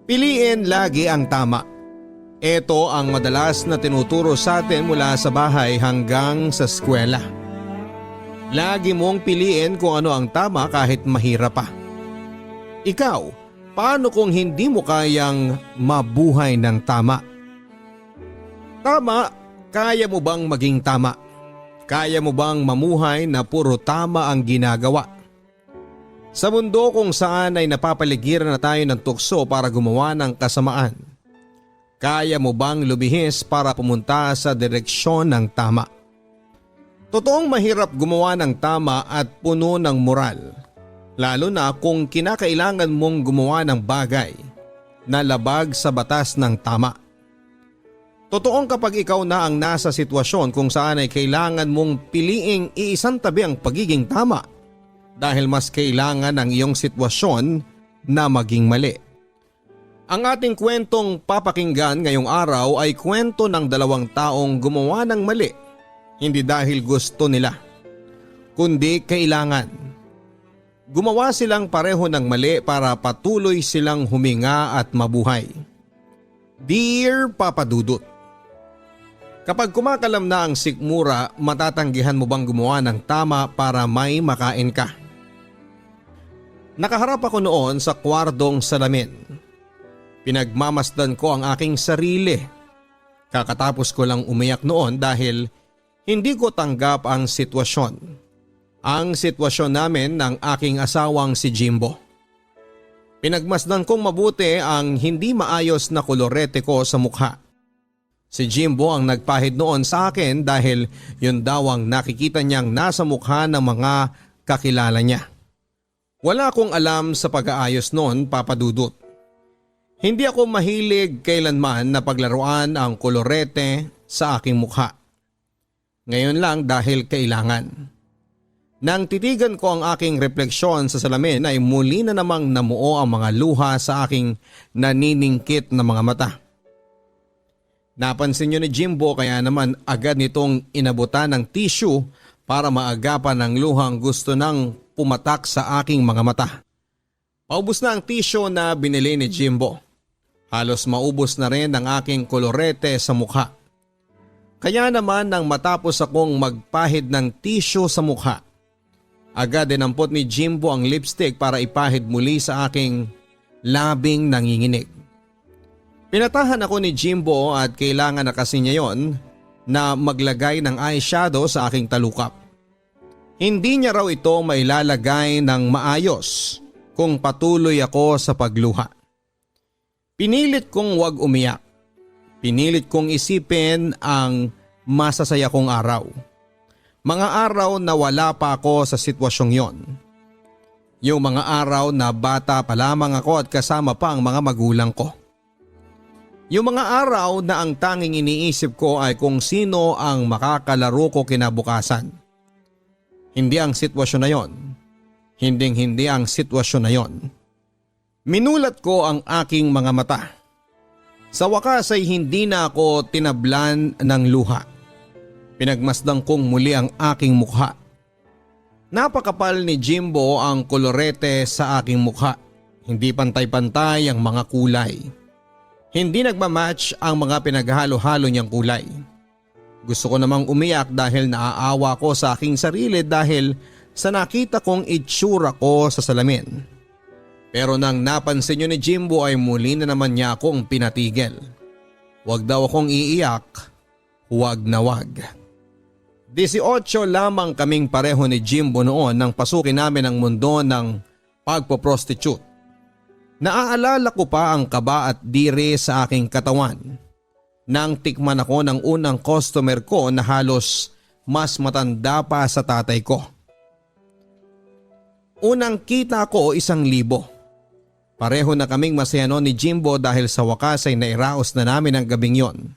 Piliin lagi ang tama. Ito ang madalas na tinuturo sa atin mula sa bahay hanggang sa eskwela. Lagi mong piliin kung ano ang tama kahit mahirap pa. Ikaw, paano kung hindi mo kayang mabuhay ng tama? Tama, kaya mo bang maging tama? Kaya mo bang mamuhay na puro tama ang ginagawa? Sa mundo kung saan ay napapaligiran na tayo ng tukso para gumawa ng kasamaan, kaya mo bang lumihis para pumunta sa direksyon ng tama? Totoong mahirap gumawa ng tama at puno ng moral, lalo na kung kinakailangan mong gumawa ng bagay na labag sa batas ng tama. Totoong kapag ikaw na ang nasa sitwasyon kung saan ay kailangan mong piliing iisang tabi ang pagiging tama dahil mas kailangan ang iyong sitwasyon na maging mali. Ang ating kwentong papakinggan ngayong araw ay kwento ng dalawang taong gumawa ng mali, hindi dahil gusto nila, kundi kailangan. Gumawa silang pareho ng mali para patuloy silang huminga at mabuhay. Dear Papa Dudut, kapag kumakalam na ang sikmura, matatanggihan mo bang gumawa ng tama para may makain ka? Nakaharap ako noon sa kwardong salamin. Pinagmamasdan ko ang aking sarili. Kakatapos ko lang umiyak noon dahil hindi ko tanggap ang sitwasyon. Ang sitwasyon namin ng aking asawang si Jimbo. Pinagmasdan kong mabuti ang hindi maayos na kolorete ko sa mukha. Si Jimbo ang nagpahid noon sa akin dahil yun daw ang nakikita niyang nasa mukha ng mga kakilala niya. Wala akong alam sa pag-aayos noon, Papa Dudut. Hindi ako mahilig kailanman na paglaruan ang kolorete sa aking mukha. Ngayon lang dahil kailangan. Nang titigan ko ang aking refleksyon sa salamin ay muli na namang namuo ang mga luha sa aking naniningkit na mga mata. Napansin niyo ni Jimbo kaya naman agad nitong inabutan ng tissue para maagapan ang luhang gusto nang pumatak sa aking mga mata. Paubos na ang tissue na binili ni Jimbo. Halos maubos na rin ang aking kolorete sa mukha. Kaya naman nang matapos akong magpahid ng tissue sa mukha, agad dinampot ni Jimbo ang lipstick para ipahid muli sa aking labing nanginginig. Pinatahan ako ni Jimbo at kailangan na kasi niya yon na maglagay ng eyeshadow sa aking talukap. Hindi niya raw ito mailalagay ng maayos kung patuloy ako sa pagluha. Pinilit kong wag umiyak. Pinilit kong isipin ang masasaya kong araw. Mga araw na wala pa ako sa sitwasyong yon. Yung mga araw na bata pa lamang ako at kasama pa ang mga magulang ko. Yung mga araw na ang tanging iniisip ko ay kung sino ang makakalaro ko kinabukasan. Hindi ang sitwasyon na yon. Hinding-hindi ang sitwasyon na yon. Minulat ko ang aking mga mata. Sa wakas ay hindi na ako tinablan ng luha. Pinagmasdan kong muli ang aking mukha. Napakapal ni Jimbo ang kolorete sa aking mukha. Hindi pantay-pantay ang mga kulay. Hindi nagmamatch ang mga pinaghalo-halo niyang kulay. Gusto ko namang umiyak dahil naaawa ko sa aking sarili dahil sa nakita kong itsura ko sa salamin. Pero nang napansin niyo ni Jimbo ay muli na naman niya akong pinatigil. Huwag daw akong iiyak, huwag na huwag. 18 lamang kaming pareho ni Jimbo noon nang pasukin namin ang mundo ng pagpo-prostitute. Naaalala ko pa ang kaba at diri sa aking katawan. Nang tikman ako ng unang customer ko na halos mas matanda pa sa tatay ko. Unang kita ko 1,000. Pareho na kaming masaya noon ni Jimbo dahil sa wakas ay nairaos na namin ang gabing yon.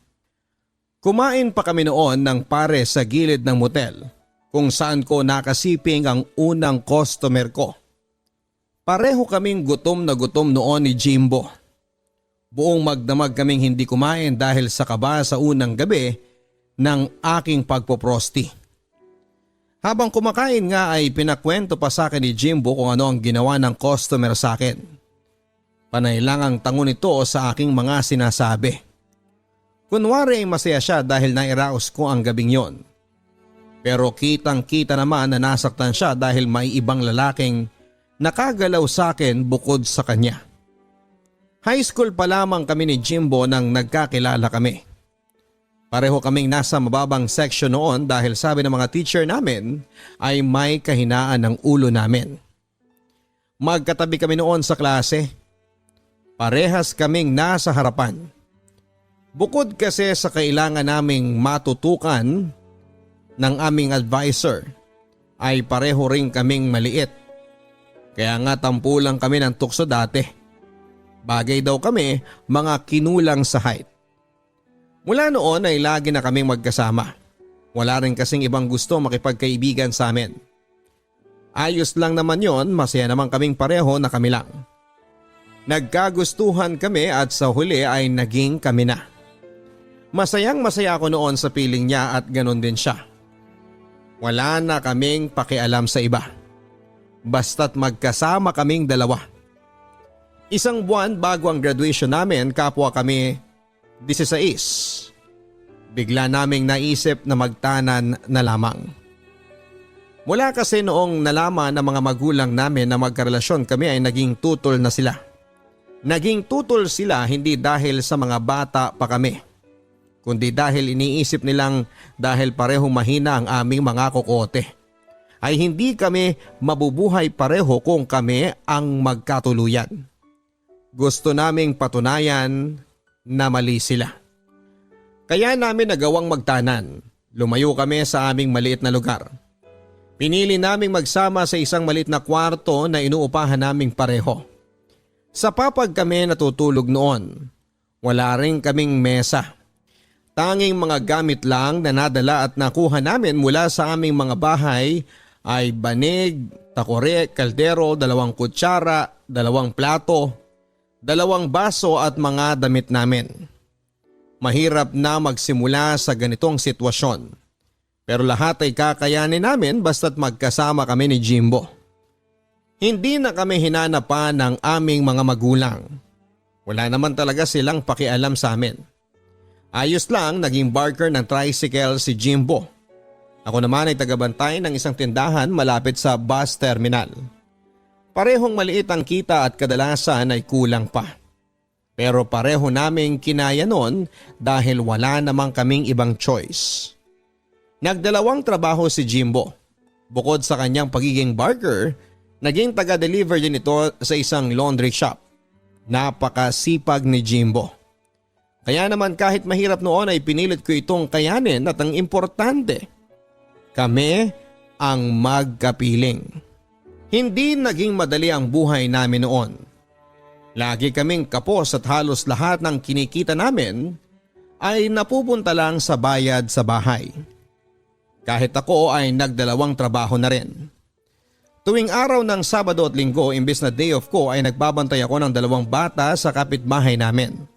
Kumain pa kami noon ng pare sa gilid ng motel kung saan ko nakasiping ang unang customer ko. Pareho kaming gutom na gutom noon ni Jimbo. Buong magdamag kaming hindi kumain dahil sa kaba sa unang gabi ng aking pagpoprosti. Habang kumakain nga ay pinakwento pa sa akin ni Jimbo kung ano ang ginawa ng customer sa akin. Panay lang ang tango nito sa aking mga sinasabi. Kunwari ay masaya siya dahil nairaos ko ang gabing yon. Pero kitang kita naman na nasaktan siya dahil may ibang lalaking nakagalaw sa akin bukod sa kanya. High school pa lamang kami ni Jimbo nang nagkakilala kami. Pareho kaming nasa mababang section noon dahil sabi ng mga teacher namin ay may kahinaan ng ulo namin. Magkatabi kami noon sa klase. Parehas kaming nasa harapan. Bukod kasi sa kailangan naming matutukan ng aming advisor ay pareho rin kaming maliit. Kaya nga tampulang kami ng tukso dati. Bagay daw kami mga kinulang sa height. Mula noon ay lagi na kaming magkasama. Wala rin kasing ibang gusto makipagkaibigan sa amin. Ayos lang naman yon, masaya naman kaming pareho na kami lang. Nagkagustuhan kami at sa huli ay naging kami na. Masayang masaya ako noon sa piling niya at ganon din siya. Wala na kaming pakialam sa iba. Basta't magkasama kaming dalawa. Isang buwan bago ang graduation namin, kapwa kami 16. Bigla naming naisip na magtanan na lamang. Mula kasi noong nalaman ng mga magulang namin na magkarelasyon kami ay naging tutol na sila. Naging tutol sila hindi dahil sa mga bata pa kami, kundi dahil iniisip nilang dahil parehong mahina ang aming mga kokote, ay hindi kami mabubuhay pareho kung kami ang magkatuluyan. Gusto naming patunayan na mali sila. Kaya namin nagawang magtanan. Lumayo kami sa aming maliit na lugar. Pinili naming magsama sa isang maliit na kwarto na inuupahan naming pareho. Sa papag kami natutulog noon. Wala rin kaming mesa. Tanging mga gamit lang na nadala at nakuha namin mula sa aming mga bahay ay banig, takore, kaldero, 2 kutsara, 2 plato, 2 baso at mga damit namin. Mahirap na magsimula sa ganitong sitwasyon. Pero lahat ay kakayanin namin basta't magkasama kami ni Jimbo. Hindi na kami hinanapan ng aming mga magulang. Wala naman talaga silang pakialam sa amin. Ayos lang, naging barker ng tricycle si Jimbo. Ako naman ay tagabantay ng isang tindahan malapit sa bus terminal. Parehong maliit ang kita at kadalasan ay kulang pa. Pero pareho naming kinaya noon dahil wala namang kaming ibang choice. Nagdalawang trabaho si Jimbo. Bukod sa kanyang pagiging barker, naging taga-deliver din ito sa isang laundry shop. Napakasipag ni Jimbo. Kaya naman kahit mahirap noon ay pinilit ko itong kayanin at ang importante, kami ang magkapiling. Hindi naging madali ang buhay namin noon. Lagi kaming kapos at halos lahat ng kinikita namin ay napupunta lang sa bayad sa bahay. Kahit ako ay nagdalawang trabaho na rin. Tuwing araw ng Sabado at Linggo, imbes na day off ko ay nagbabantay ako ng 2 bata sa kapitbahay namin.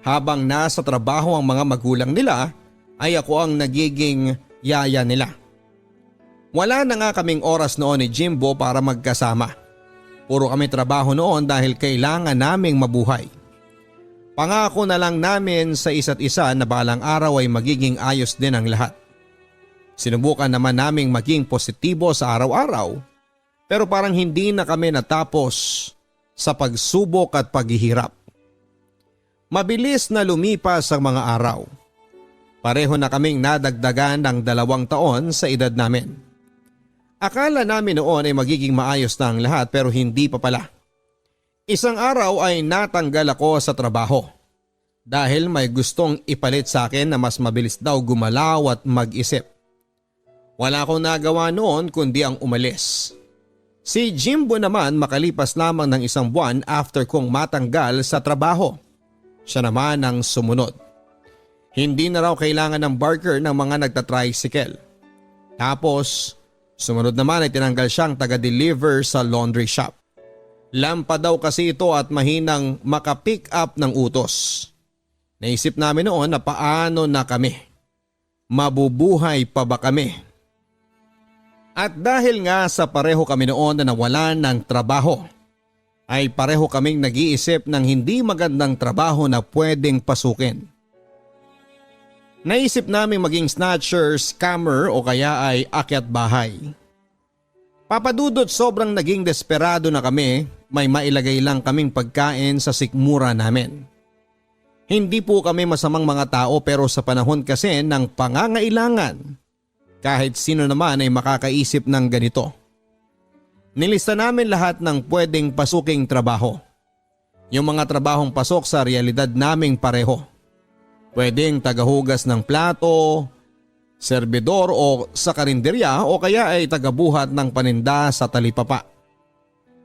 Habang nasa trabaho ang mga magulang nila ay ako ang nagiging yaya nila. Wala na nga kaming oras noon ni Jimbo para magkasama. Puro kami trabaho noon dahil kailangan naming mabuhay. Pangako na lang namin sa isa't isa na balang araw ay magiging ayos din ang lahat. Sinubukan naman naming maging positibo sa araw-araw, pero parang hindi na kami natapos sa pagsubok at paghihirap. Mabilis na lumipas ang mga araw. Pareho na kaming nadagdagan ng 2 taon sa edad namin. Akala namin noon ay magiging maayos na ang lahat pero hindi pa pala. Isang araw ay natanggal ako sa trabaho dahil may gustong ipalit sa akin na mas mabilis daw gumalaw at mag-isip. Wala akong nagawa noon kundi ang umalis. Si Jimbo naman makalipas lamang ng 1 buwan after kong matanggal sa trabaho. Siya naman ang sumunod. Hindi na raw kailangan ng barker ng mga nagtatricycle. Tapos sumunod naman ay tinanggal siyang taga-deliver sa laundry shop. Lampa daw kasi ito at mahinang makapick up ng utos. Naisip namin noon na paano na kami. Mabubuhay pa ba kami? At dahil nga sa pareho kami noon na nawalan ng trabaho, ay pareho kaming nag-iisip ng hindi magandang trabaho na pwedeng pasukin. Naisip namin maging snatcher, scammer o kaya ay akyat bahay. Papadudot sobrang naging desperado na kami, may mailagay lang kaming pagkain sa sikmura namin. Hindi po kami masamang mga tao pero sa panahon kasi ng pangangailangan, kahit sino naman ay makakaisip ng ganito. Nilista namin lahat ng pwedeng pasuking trabaho. Yung mga trabahong pasok sa realidad naming pareho. Pwedeng tagahugas ng plato, serbidor o sa karinderya o kaya ay tagabuhat ng paninda sa talipapa.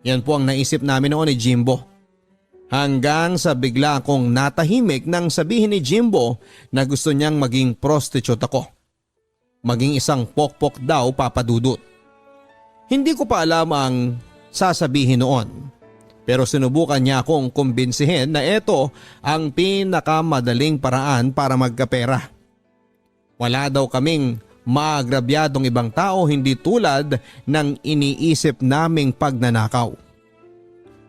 Yan po ang naisip namin noon ni Jimbo. Hanggang sa bigla akong natahimik nang sabihin ni Jimbo na gusto niyang maging prostitute ako. Maging isang pokpok daw, Papa Dudut. Hindi ko pa alam ang sasabihin noon. Pero sinubukan niya akong kumbinsihin na ito ang pinakamadaling paraan para magkapera. Wala daw kaming maagrabyadong ibang tao hindi tulad ng iniisip naming pagnanakaw.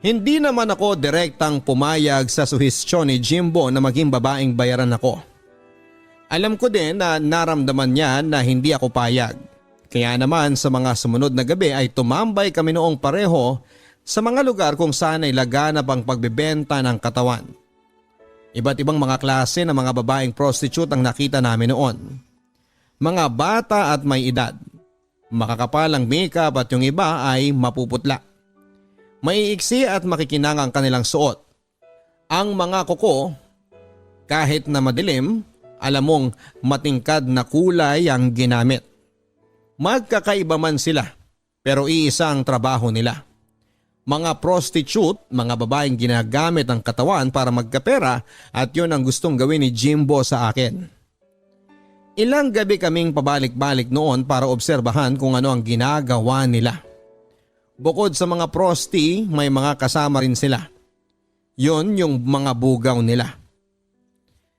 Hindi naman ako direktang pumayag sa suhestyon ni Jimbo na maging babaeng bayaran ako. Alam ko din na naramdaman niya na hindi ako payag. Kaya naman sa mga sumunod na gabi ay tumambay kami noong pareho sa mga lugar kung saan ay laganap ang pagbebenta ng katawan. Iba't ibang mga klase ng mga babaeng prostitute ang nakita namin noon. Mga bata at may edad. Makakapal ang makeup at yung iba ay mapuputla. Maiiksi at makikinang ang kanilang suot. Ang mga kuko, kahit na madilim, alam mong matingkad na kulay ang ginamit. Magkakaiba man sila pero iisa ang trabaho nila. Mga prostitute, mga babaeng ginagamit ang katawan para magkapera at yun ang gustong gawin ni Jimbo sa akin. Ilang gabi kaming pabalik-balik noon para obserbahan kung ano ang ginagawa nila. Bukod sa mga prosti, may mga kasama rin sila. Yun yung mga bugaw nila.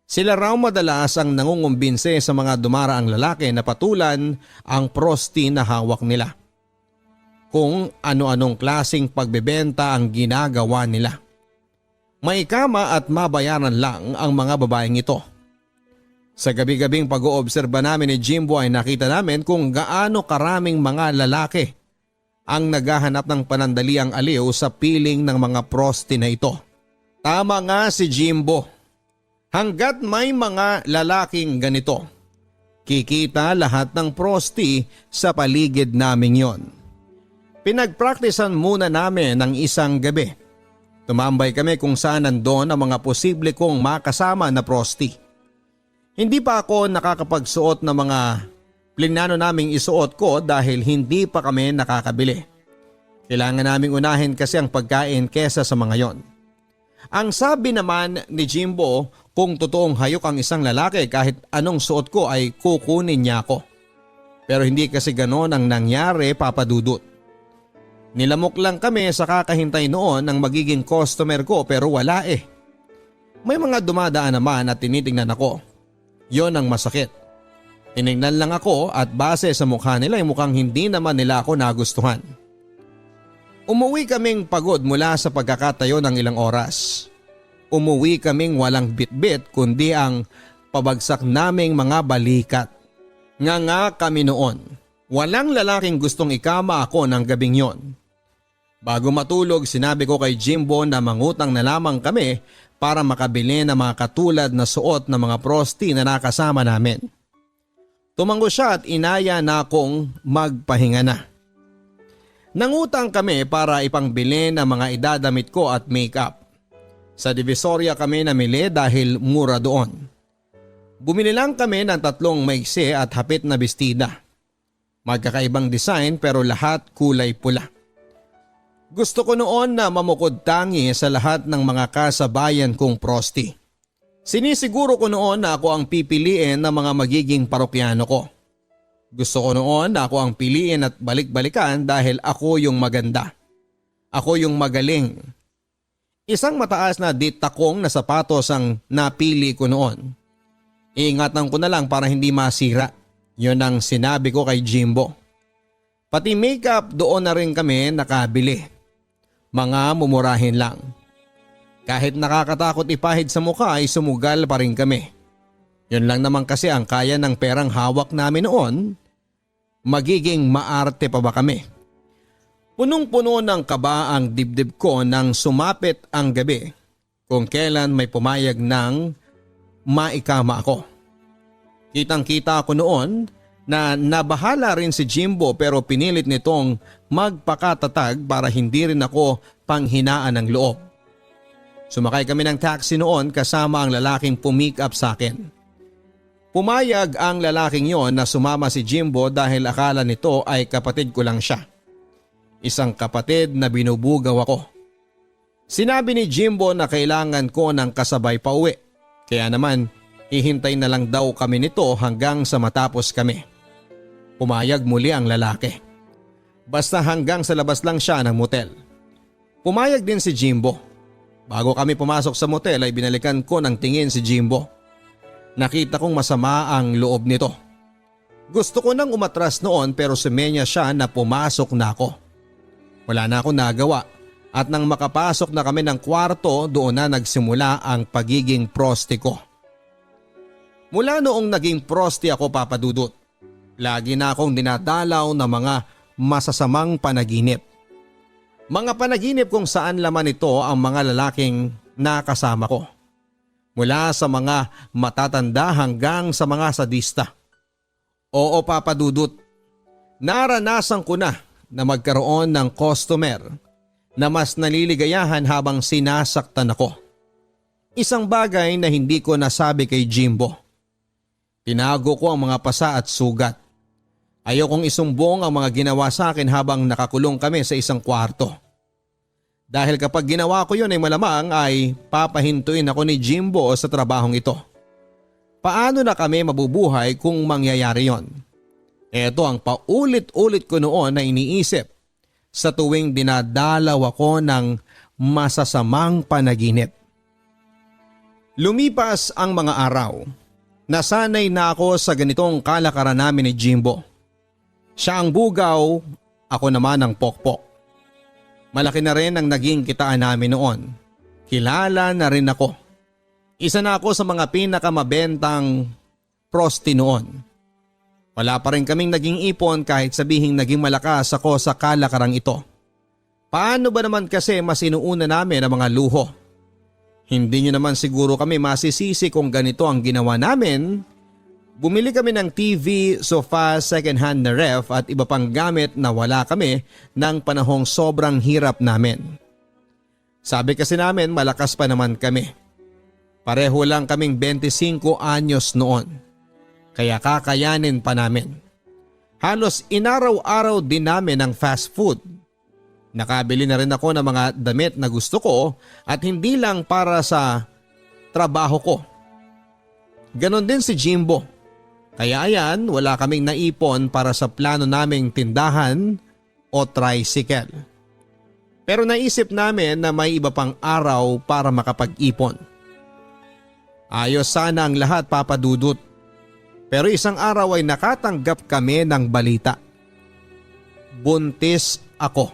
Sila raw madalas ang nangungumbinse sa mga dumaraang lalaki na patulan ang prosti na hawak nila. Kung ano-anong klaseng pagbebenta ang ginagawa nila. May kama at mabayaran lang ang mga babaeng ito. Sa gabi-gabing pag-oobserba namin ni Jimbo ay nakita namin kung gaano karaming mga lalaki ang naghahanap ng panandaliang aliw sa piling ng mga prosti na ito. Tama nga si Jimbo. Hanggat may mga lalaking ganito, kikita lahat ng prosti sa paligid namin yon. Pinagpraktisan muna namin ng isang gabi. Tumambay kami kung saan nandoon ang mga posible kong makasama na prosti. Hindi pa ako nakakapagsuot ng mga plinano naming isuot ko dahil hindi pa kami nakakabili. Kailangan naming unahin kasi ang pagkain kesa sa mga yon. Ang sabi naman ni Jimbo, kung totoong hayok ang isang lalaki kahit anong suot ko ay kukunin niya ako. Pero hindi kasi ganon ang nangyari, Papa Dudut. Nilamok lang kami sa kakahintay noon ng magiging customer ko pero wala eh. May mga dumadaan naman at tinitingnan ako. Yon ang masakit. Tinignan lang ako at base sa mukha nila ay mukhang hindi naman nila ako nagustuhan. Umuwi kaming pagod mula sa pagkakatayo ng ilang oras. Umuwi kaming walang bitbit kundi ang pabagsak naming mga balikat. Nga kami noon. Walang lalaking gustong ikama ako ng gabing yon. Bago matulog sinabi ko kay Jimbo na mangutang na lamang kami para makabili ng mga katulad na suot ng mga prosti na nakasama namin. Tumango siya at inaya na akong magpahinga na. Nangutang kami para ipangbili ng mga idadamit ko at makeup. Sa Divisoria kami namili dahil mura doon. Bumili lang kami ng 3 maiksi at hapit na bestida. Magkakaibang design pero lahat kulay pula. Gusto ko noon na mamukod tangi sa lahat ng mga kasabayan kong prosti. Sinisiguro ko noon na ako ang pipiliin ng mga magiging parokyano ko. Gusto ko noon na ako ang piliin at balik-balikan dahil ako yung maganda. Ako yung magaling. Isang mataas na ditakong na sapatos ang napili ko noon. Iingatan ko na lang para hindi masira. Yun ang sinabi ko kay Jimbo. Pati makeup doon na rin kami nakabili. Mga mumurahin lang. Kahit nakakatakot ipahid sa mukha ay sumugal pa rin kami. Yun lang naman kasi ang kaya ng perang hawak namin noon. Magiging maarte pa ba kami? Punong-puno ng kaba ang dibdib ko nang sumapit ang gabi kung kailan may pumayag ng maikama ako. Kitang-kita ako noon na nabahala rin si Jimbo pero pinilit nitong magpakatatag para hindi rin ako panghinaan ng loob. Sumakay kami ng taxi noon kasama ang lalaking pumick up sa akin. Pumayag ang lalaking yon na sumama si Jimbo dahil akala nito ay kapatid ko lang siya. Isang kapatid na binubugaw ako. Sinabi ni Jimbo na kailangan ko ng kasabay pa uwi. Kaya naman hihintay na lang daw kami nito hanggang sa matapos kami. Pumayag muli ang lalaki. Basta hanggang sa labas lang siya ng motel. Pumayag din si Jimbo. Bago kami pumasok sa motel ay binalikan ko ng tingin si Jimbo. Nakita kong masama ang loob nito. Gusto ko nang umatras noon pero sumenya siya na pumasok na ako. Wala na akong nagawa at nang makapasok na kami ng kwarto doon na nagsimula ang pagiging prosti ko. Mula noong naging prosti ako, Papa Dudut, lagi na akong dinadalaw ng mga masasamang panaginip. Mga panaginip kung saan laman ito ang mga lalaking nakasama ko. Mula sa mga matatanda hanggang sa mga sadista. Oo, Papa Dudut, naranasan ko na magkaroon ng customer na mas naliligayahan habang sinasaktan ako. Isang bagay na hindi ko nasabi kay Jimbo. Tinago ko ang mga pasa at sugat. Ayokong isumbong ang mga ginawa sa akin habang nakakulong kami sa isang kwarto. Dahil kapag ginawa ko yun ay malamang ay papahintuin ako ni Jimbo sa trabahong ito. Paano na kami mabubuhay kung mangyayari yon? Ito ang paulit-ulit ko noon na iniisip sa tuwing dinadalaw ako ng masasamang panaginip. Lumipas ang mga araw. Nasanay na ako sa ganitong kalakaran namin ni Jimbo. Siya ang bugaw, ako naman ang pokpok. Malaki na rin ang naging kitaan namin noon. Kilala na rin ako. Isa na ako sa mga pinakamabentang prosti noon. Wala pa rin kaming naging ipon kahit sabihing naging malakas ako sa kalakarang ito. Paano ba naman kasi mas inuuna namin ang mga luho? Hindi nyo naman siguro kami masisisi kung ganito ang ginawa namin. Bumili kami ng TV, sofa, second-hand na ref at iba pang gamit na wala kami ng panahong sobrang hirap namin. Sabi kasi namin malakas pa naman kami. Pareho lang kaming 25 anyos noon. Kaya kakayanin pa namin. Halos inaraw-araw din namin ng fast food. Nakabili na rin ako ng mga damit na gusto ko at hindi lang para sa trabaho ko. Ganon din si Jimbo. Kaya ayan, wala kaming naipon para sa plano naming tindahan o tricycle. Pero naisip namin na may iba pang araw para makapag-ipon. Ayos sana ang lahat, Papa Dudut. Pero isang araw ay nakatanggap kami ng balita. Buntis ako.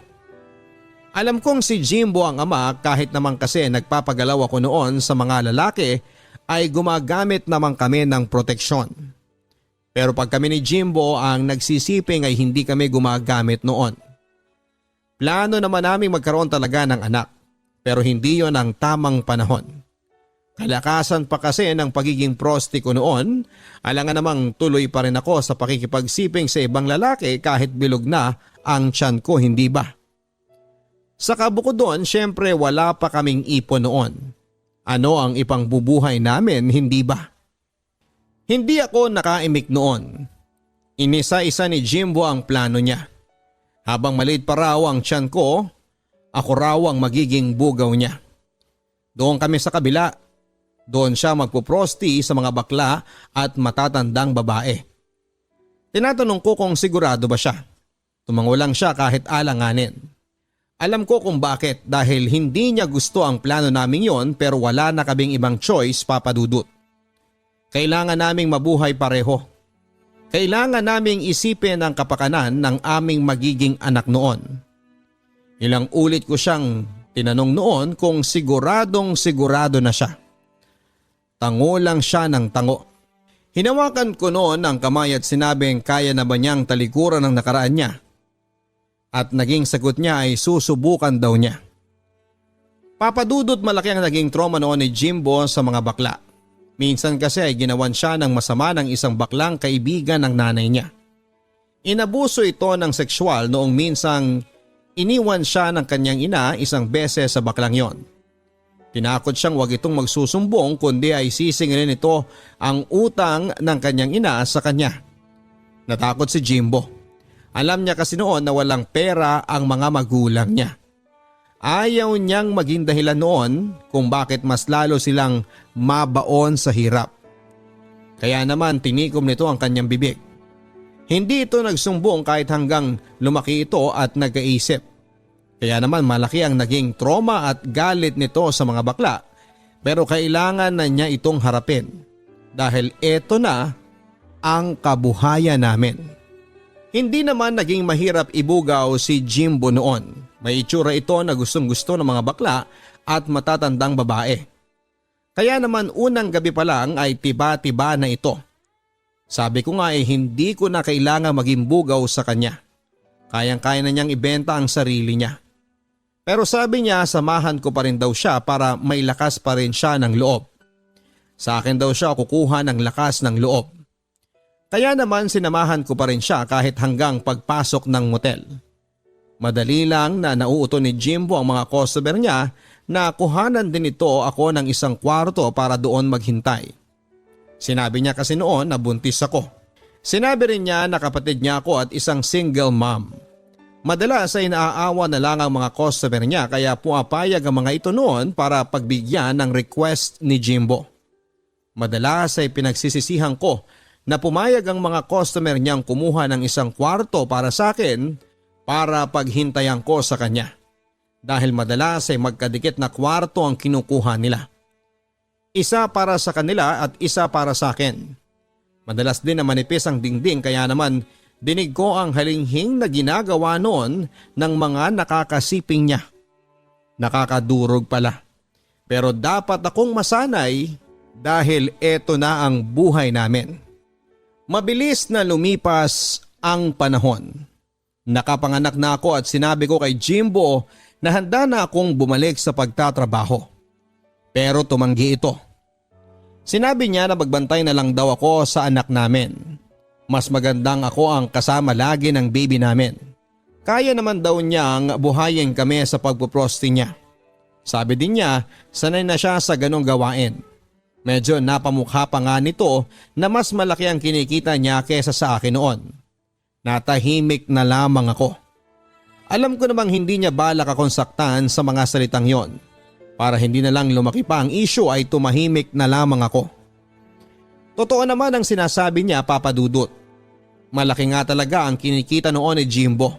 Alam kong si Jimbo ang ama kahit naman kasi nagpapagalaw ako noon sa mga lalaki ay gumagamit naman kami ng proteksyon. Pero pag kami ni Jimbo ang nagsisiping ay hindi kami gumagamit noon. Plano naman namin magkaroon talaga ng anak pero hindi yon ang tamang panahon. Kalakasan pa kasi ng pagiging prosti ko noon, alangan namang tuloy pa rin ako sa pakikipagsiping sa ibang lalaki kahit bilog na ang tiyan ko, hindi ba? Sa kabukod doon, syempre wala pa kaming ipon noon. Ano ang ipangbubuhay namin, hindi ba? Hindi ako nakaimik noon. Inisa-isa ni Jimbo ang plano niya. Habang maliit pa raw ang tiyan ko, ako raw ang magiging bugaw niya. Doon kami sa kabila. Doon siya magpuprosti sa mga bakla at matatandang babae. Tinatanong ko kung sigurado ba siya. Tumango lang siya kahit alanganin. Alam ko kung bakit dahil hindi niya gusto ang plano namin yon pero wala na kaming ibang choice, Papa Dudut. Kailangan naming mabuhay pareho. Kailangan naming isipin ang kapakanan ng aming magiging anak noon. Ilang ulit ko siyang tinanong noon kung siguradong sigurado na siya. Tango lang siya ng tango. Hinawakan ko noon ang kamay at sinabing kaya na ba niyang talikuran ang nakaraan niya. At naging sagot niya ay susubukan daw niya. Papadudot malaki ang naging trauma noon ni Jimbo sa mga bakla. Minsan kasi ay ginawan siya ng masama ng isang baklang kaibigan ng nanay niya. Inabuso ito ng sexual noong minsang iniwan siya ng kanyang ina isang beses sa baklang yon. Tinakot siyang wag itong magsusumbong kundi ay sisingilin ito ang utang ng kanyang ina sa kanya. Natakot si Jimbo. Alam niya kasi noon na walang pera ang mga magulang niya. Ayaw niyang maging dahilan noon kung bakit mas lalo silang mabaon sa hirap. Kaya naman tinikom nito ang kanyang bibig. Hindi ito nagsumbong kahit hanggang lumaki ito at nagkaisip. Kaya naman malaki ang naging trauma at galit nito sa mga bakla, pero kailangan na niya itong harapin dahil eto na ang kabuhayan namin. Hindi naman naging mahirap ibugaw si Jimbo noon. May itsura ito na gustong-gusto ng mga bakla at matatandang babae. Kaya naman unang gabi pa lang ay tiba-tiba na ito. Sabi ko nga hindi ko na kailangan maging bugaw sa kanya. Kayang-kaya na niyang ibenta ang sarili niya. Pero sabi niya samahan ko pa rin daw siya para may lakas pa rin siya ng loob. Sa akin daw siya kukuha ng lakas ng loob. Kaya naman sinamahan ko pa rin siya kahit hanggang pagpasok ng motel. Madali lang na nauuto ni Jimbo ang mga customer niya na kuhanan din ito ako ng isang kwarto para doon maghintay. Sinabi niya kasi noon na buntis ako. Sinabi rin niya na kapatid niya ako at isang single mom. Madalas ay naaawa na lang ang mga customer niya kaya pumapayag ang mga ito noon para pagbigyan ng request ni Jimbo. Madalas ay pinagsisisihan ko na pumayag ang mga customer niyang kumuha ng isang kwarto para sa akin para paghintayan ko sa kanya. Dahil madalas ay magkadikit na kwarto ang kinukuha nila. Isa para sa kanila at isa para sa akin. Madalas din na manipis ang dingding kaya naman dinig ko ang halinghing na ginagawa noon ng mga nakakasiping niya. Nakakadurog pala. Pero dapat akong masanay dahil eto na ang buhay namin. Mabilis na lumipas ang panahon. Nakapanganak na ako at sinabi ko kay Jimbo na handa na akong bumalik sa pagtatrabaho. Pero tumanggi ito. Sinabi niya na magbantay na lang daw ako sa anak namin. Mas magandang ako ang kasama lagi ng baby namin. Kaya naman daw niyang buhayin kami sa pagpuprosti niya. Sabi din niya sanay na siya sa ganong gawain. Medyo napamukha pa nga nito na mas malaki ang kinikita niya kesa sa akin noon. Natahimik na lamang ako. Alam ko namang hindi niya balak akong saktan sa mga salitang yon. Para hindi na lang lumaki pa ang issue ay tumahimik na lamang ako. Totoo naman ang sinasabi niya, Papa Dudut. Malaki nga talaga ang kinikita noon ni Jimbo.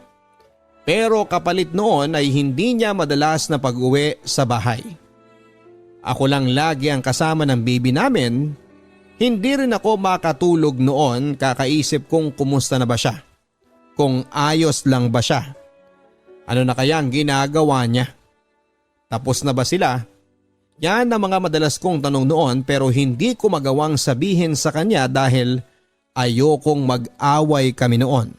Pero kapalit noon ay hindi niya madalas na pag-uwi sa bahay. Ako lang lagi ang kasama ng baby namin. Hindi rin ako makatulog noon kakaisip kung kumusta na ba siya. Kung ayos lang ba siya. Ano na kaya ang ginagawa niya? Tapos na ba sila? Yan ang mga madalas kong tanong noon pero hindi ko magawang sabihin sa kanya dahil ayokong mag-away kami noon.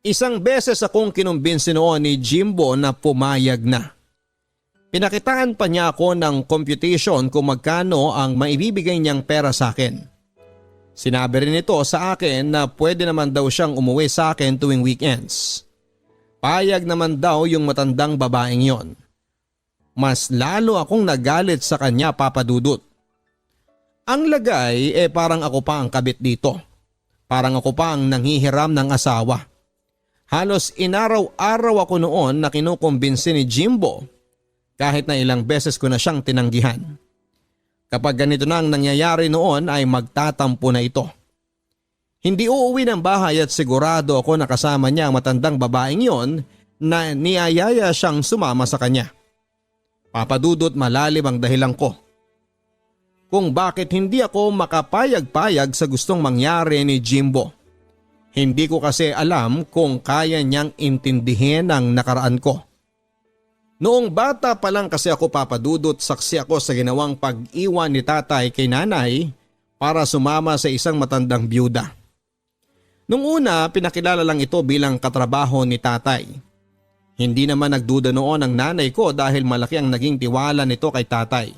Isang beses akong kinumbinsi noon ni Jimbo na pumayag na. Pinakitaan pa niya ako ng computation kung magkano ang maibibigay niyang pera sa akin. Sinabi rin ito sa akin na pwede naman daw siyang umuwi sa akin tuwing weekends. Payag naman daw yung matandang babaeng yon. Mas lalo akong nagalit sa kanya, Papa Dudut. Ang lagay parang ako pa ang kabit dito. Parang ako pa ang nanghihiram ng asawa. Halos inaraw-araw ako noon na kinukumbinsi ni Jimbo kahit na ilang beses ko na siyang tinanggihan. Kapag ganito na ang nangyayari noon ay magtatampo na ito. Hindi uuwi ng bahay at sigurado ako na kasama niya ang matandang babaeng yon na niyayaya siyang sumama sa kanya. Papadudot malalim ang dahilan ko. Kung bakit hindi ako makapayag-payag sa gustong mangyari ni Jimbo. Hindi ko kasi alam kung kaya niyang intindihin ang nakaraan ko. Noong bata pa lang kasi ako papadudot, saksi ako sa ginawang pag-iwan ni tatay kay nanay para sumama sa isang matandang byuda. Nung una, pinakilala lang ito bilang katrabaho ni tatay. Hindi naman nagduda noon ang nanay ko dahil malaki ang naging tiwala nito kay tatay.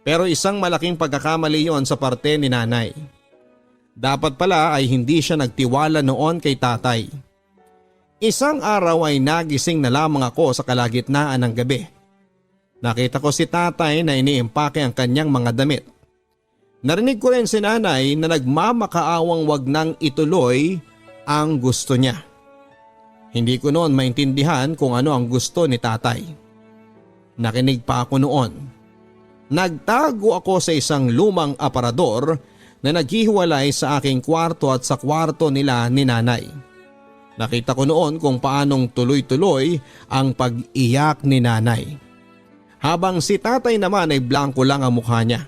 Pero isang malaking pagkakamali yon sa parte ni nanay. Dapat pala ay hindi siya nagtiwala noon kay tatay. Isang araw ay nagising na lamang ako sa kalagitnaan ng gabi. Nakita ko si tatay na iniimpake ang kanyang mga damit. Narinig ko rin si nanay na nagmamakaawang wag nang ituloy ang gusto niya. Hindi ko noon maintindihan kung ano ang gusto ni tatay. Nakinig pa ako noon. Nagtago ako sa isang lumang aparador na naghihiwalay sa aking kwarto at sa kwarto nila ni nanay. Nakita ko noon kung paanong tuloy-tuloy ang pag-iyak ni nanay. Habang si tatay naman ay blanko lang ang mukha niya.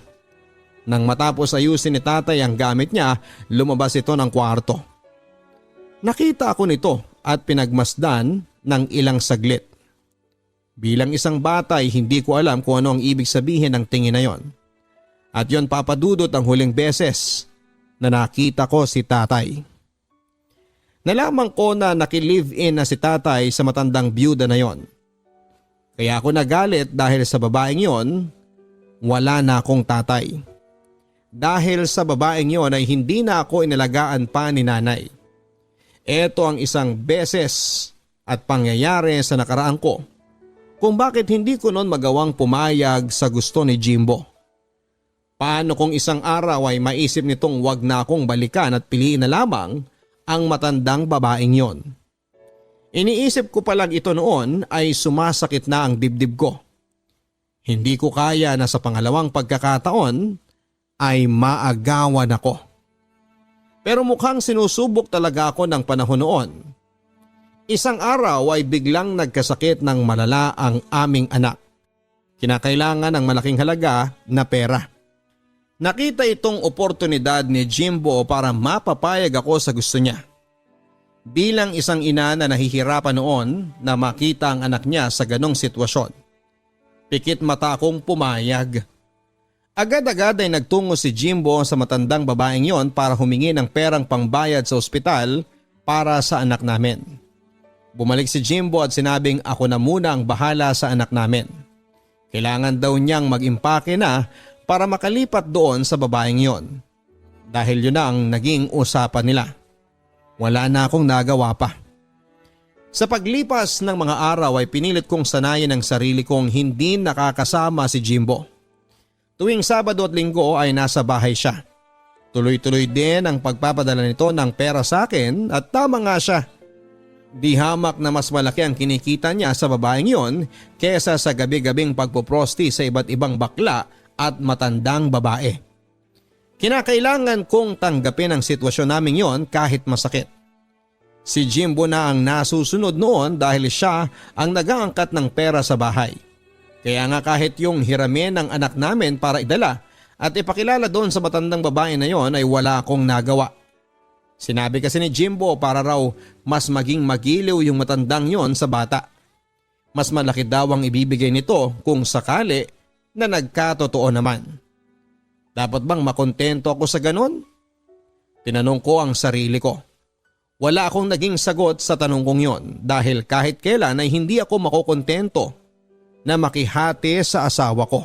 Nang matapos ayusin ni tatay ang gamit niya, lumabas ito ng kwarto. Nakita ako nito at pinagmasdan ng ilang saglit. Bilang isang bata ay hindi ko alam kung ano ang ibig sabihin ng tingin na yon. At yon papadudot ang huling beses na nakita ko si tatay. Nalaman ko na nakilive-in na si tatay sa matandang byuda na yon. Kaya ako nagalit dahil sa babaeng yon, wala na akong tatay. Dahil sa babaeng yon ay hindi na ako inalagaan pa ni nanay. Ito ang isang beses at pangyayari sa nakaraan ko kung bakit hindi ko noon magawang pumayag sa gusto ni Jimbo. Paano kung isang araw ay maisip nitong wag na akong balikan at piliin na lamang ang matandang babaeng yon? Iniisip ko palang ito noon ay sumasakit na ang dibdib ko. Hindi ko kaya na sa pangalawang pagkakataon ay maagawan ako. Pero mukhang sinusubok talaga ako ng panahon noon. Isang araw ay biglang nagkasakit ng malala ang aming anak. Kinakailangan ng malaking halaga na pera. Nakita itong oportunidad ni Jimbo para mapapayag ako sa gusto niya. Bilang isang ina na nahihirapan noon na makita ang anak niya sa ganong sitwasyon, pikit mata akong pumayag. Agad-agad ay nagtungo si Jimbo sa matandang babaeng yon para humingi ng perang pangbayad sa ospital para sa anak namin. Bumalik si Jimbo at sinabing ako na muna ang bahala sa anak namin. Kailangan daw niyang mag-impake na para makalipat doon sa babaeng yon. Dahil yun na ang naging usapan nila. Wala na akong nagawa pa. Sa paglipas ng mga araw ay pinilit kong sanayin ang sarili kong hindi nakakasama si Jimbo. Tuwing Sabado at Linggo ay nasa bahay siya. Tuloy-tuloy din ang pagpapadala nito ng pera sa akin at tama nga siya. Di hamak na mas malaki ang kinikita niya sa babaeng yon kesa sa gabi-gabing pagpoprosti sa iba't ibang bakla at matandang babae. Kinakailangan kong tanggapin ang sitwasyon namin yon kahit masakit. Si Jimbo na ang nasusunod noon dahil siya ang nag-aangkat ng pera sa bahay. Kaya nga kahit yung hiramin ng anak namin para idala at ipakilala doon sa matandang babae na yon ay wala akong nagawa. Sinabi kasi ni Jimbo para raw mas maging magiliw yung matandang yon sa bata. Mas malaki daw ang ibibigay nito kung sakali na nagkatotoo naman. Dapat bang makontento ako sa ganon? Tinanong ko ang sarili ko. Wala akong naging sagot sa tanong kong yon dahil kahit kailan ay hindi ako makokontento na makihati sa asawa ko.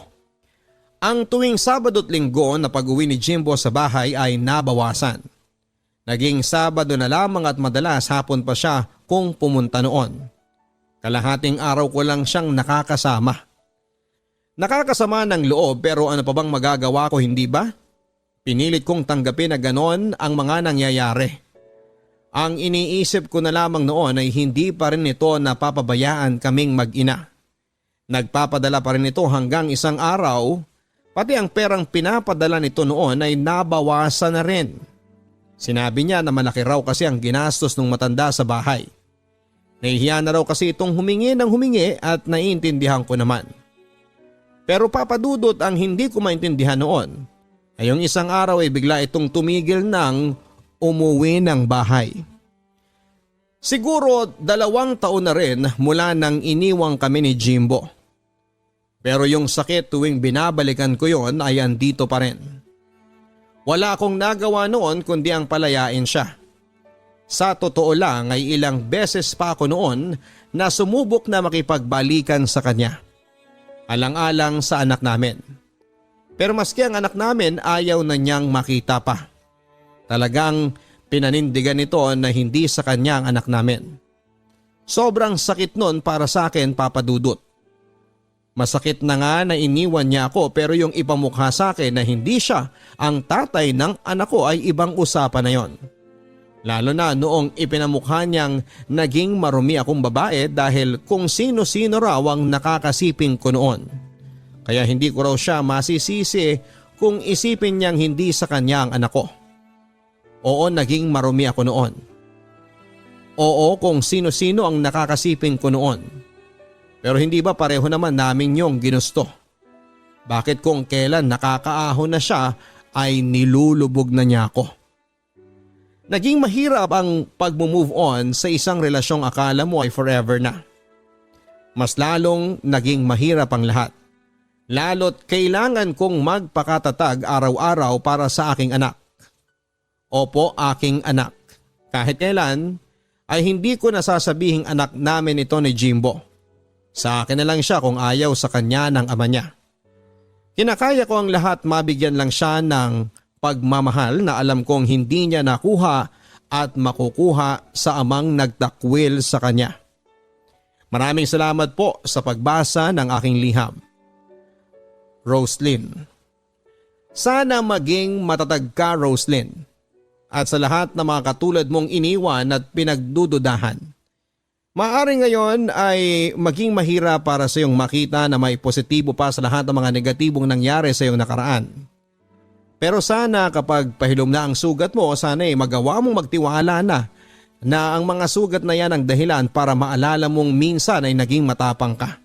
Ang tuwing Sabado at Linggo na pag-uwi ni Jimbo sa bahay ay nabawasan. Naging Sabado na lamang at madalas hapon pa siya kung pumunta noon. Kalahating araw ko lang siyang nakakasama. Nakakasama ng loob pero ano pa bang magagawa ko, hindi ba? Pinilit kong tanggapin na ganon ang mga nangyayari. Ang iniisip ko na lamang noon ay hindi pa rin ito napapabayaan kaming mag-ina. Nagpapadala pa rin ito hanggang isang araw, pati ang perang pinapadala nito noon ay nabawasan na rin. Sinabi niya na malaki raw kasi ang ginastos ng matanda sa bahay. Nahihiya na raw kasi itong humingi ng humingi at naiintindihan ko naman. Pero papadudot, ang hindi ko maintindihan noon ay yung isang araw ay bigla itong tumigil ng umuwi ng bahay. Siguro 2 taon na rin mula nang iniwang kami ni Jimbo. Pero yung sakit tuwing binabalikan ko yon ay andito pa rin. Wala akong nagawa noon kundi ang palayain siya. Sa totoo lang ay ilang beses pa ako noon na sumubok na makipagbalikan sa kanya. Alang-alang sa anak namin. Pero maski ang anak namin ayaw na niyang makita pa. Talagang pinanindigan nito na hindi sa kanya ang anak namin. Sobrang sakit nun para sa akin, Papa Dudut. Masakit na nga na iniwan niya ako pero yung ipamukha sa akin na hindi siya ang tatay ng anak ko ay ibang usapan na yon. Lalo na noong ipinamukha niyang naging marumi akong babae dahil kung sino-sino raw ang nakakasiping ko noon. Kaya hindi ko raw siya masisisi kung isipin niyang hindi sa kanya ang anak ko. Oo, naging marumi ako noon. Oo, kung sino-sino ang nakakasiping ko noon. Pero hindi ba pareho naman namin yung ginusto? Bakit kung kailan nakakaahon na siya ay nilulubog na niya ako? Naging mahirap ang pag-move on sa isang relasyong akala mo ay forever na. Mas lalong naging mahirap ang lahat. Lalo't kailangan kong magpakatatag araw-araw para sa aking anak. Opo, aking anak. Kahit kailan ay hindi ko nasasabihing anak namin ito ni Jimbo. Sa akin na lang siya kung ayaw sa kanya ng ama niya. Kinakaya ko ang lahat, mabigyan lang siya ng pagmamahal na alam kong hindi niya nakuha at makukuha sa amang nagtakwil sa kanya. Maraming salamat po sa pagbasa ng aking liham. Roslyn. Sana maging matatag ka, Roslyn. At sa lahat ng mga katulad mong iniwan at pinagdududahan. Maaring ngayon ay maging mahirap para sa iyong makita na may positibo pa sa lahat ng mga negatibong nangyari sa iyong nakaraan. Pero sana kapag pahilom na ang sugat mo, sana ay magawa mong magtiwala na ang mga sugat na yan ang dahilan para maalala mong minsan ay naging matapang ka.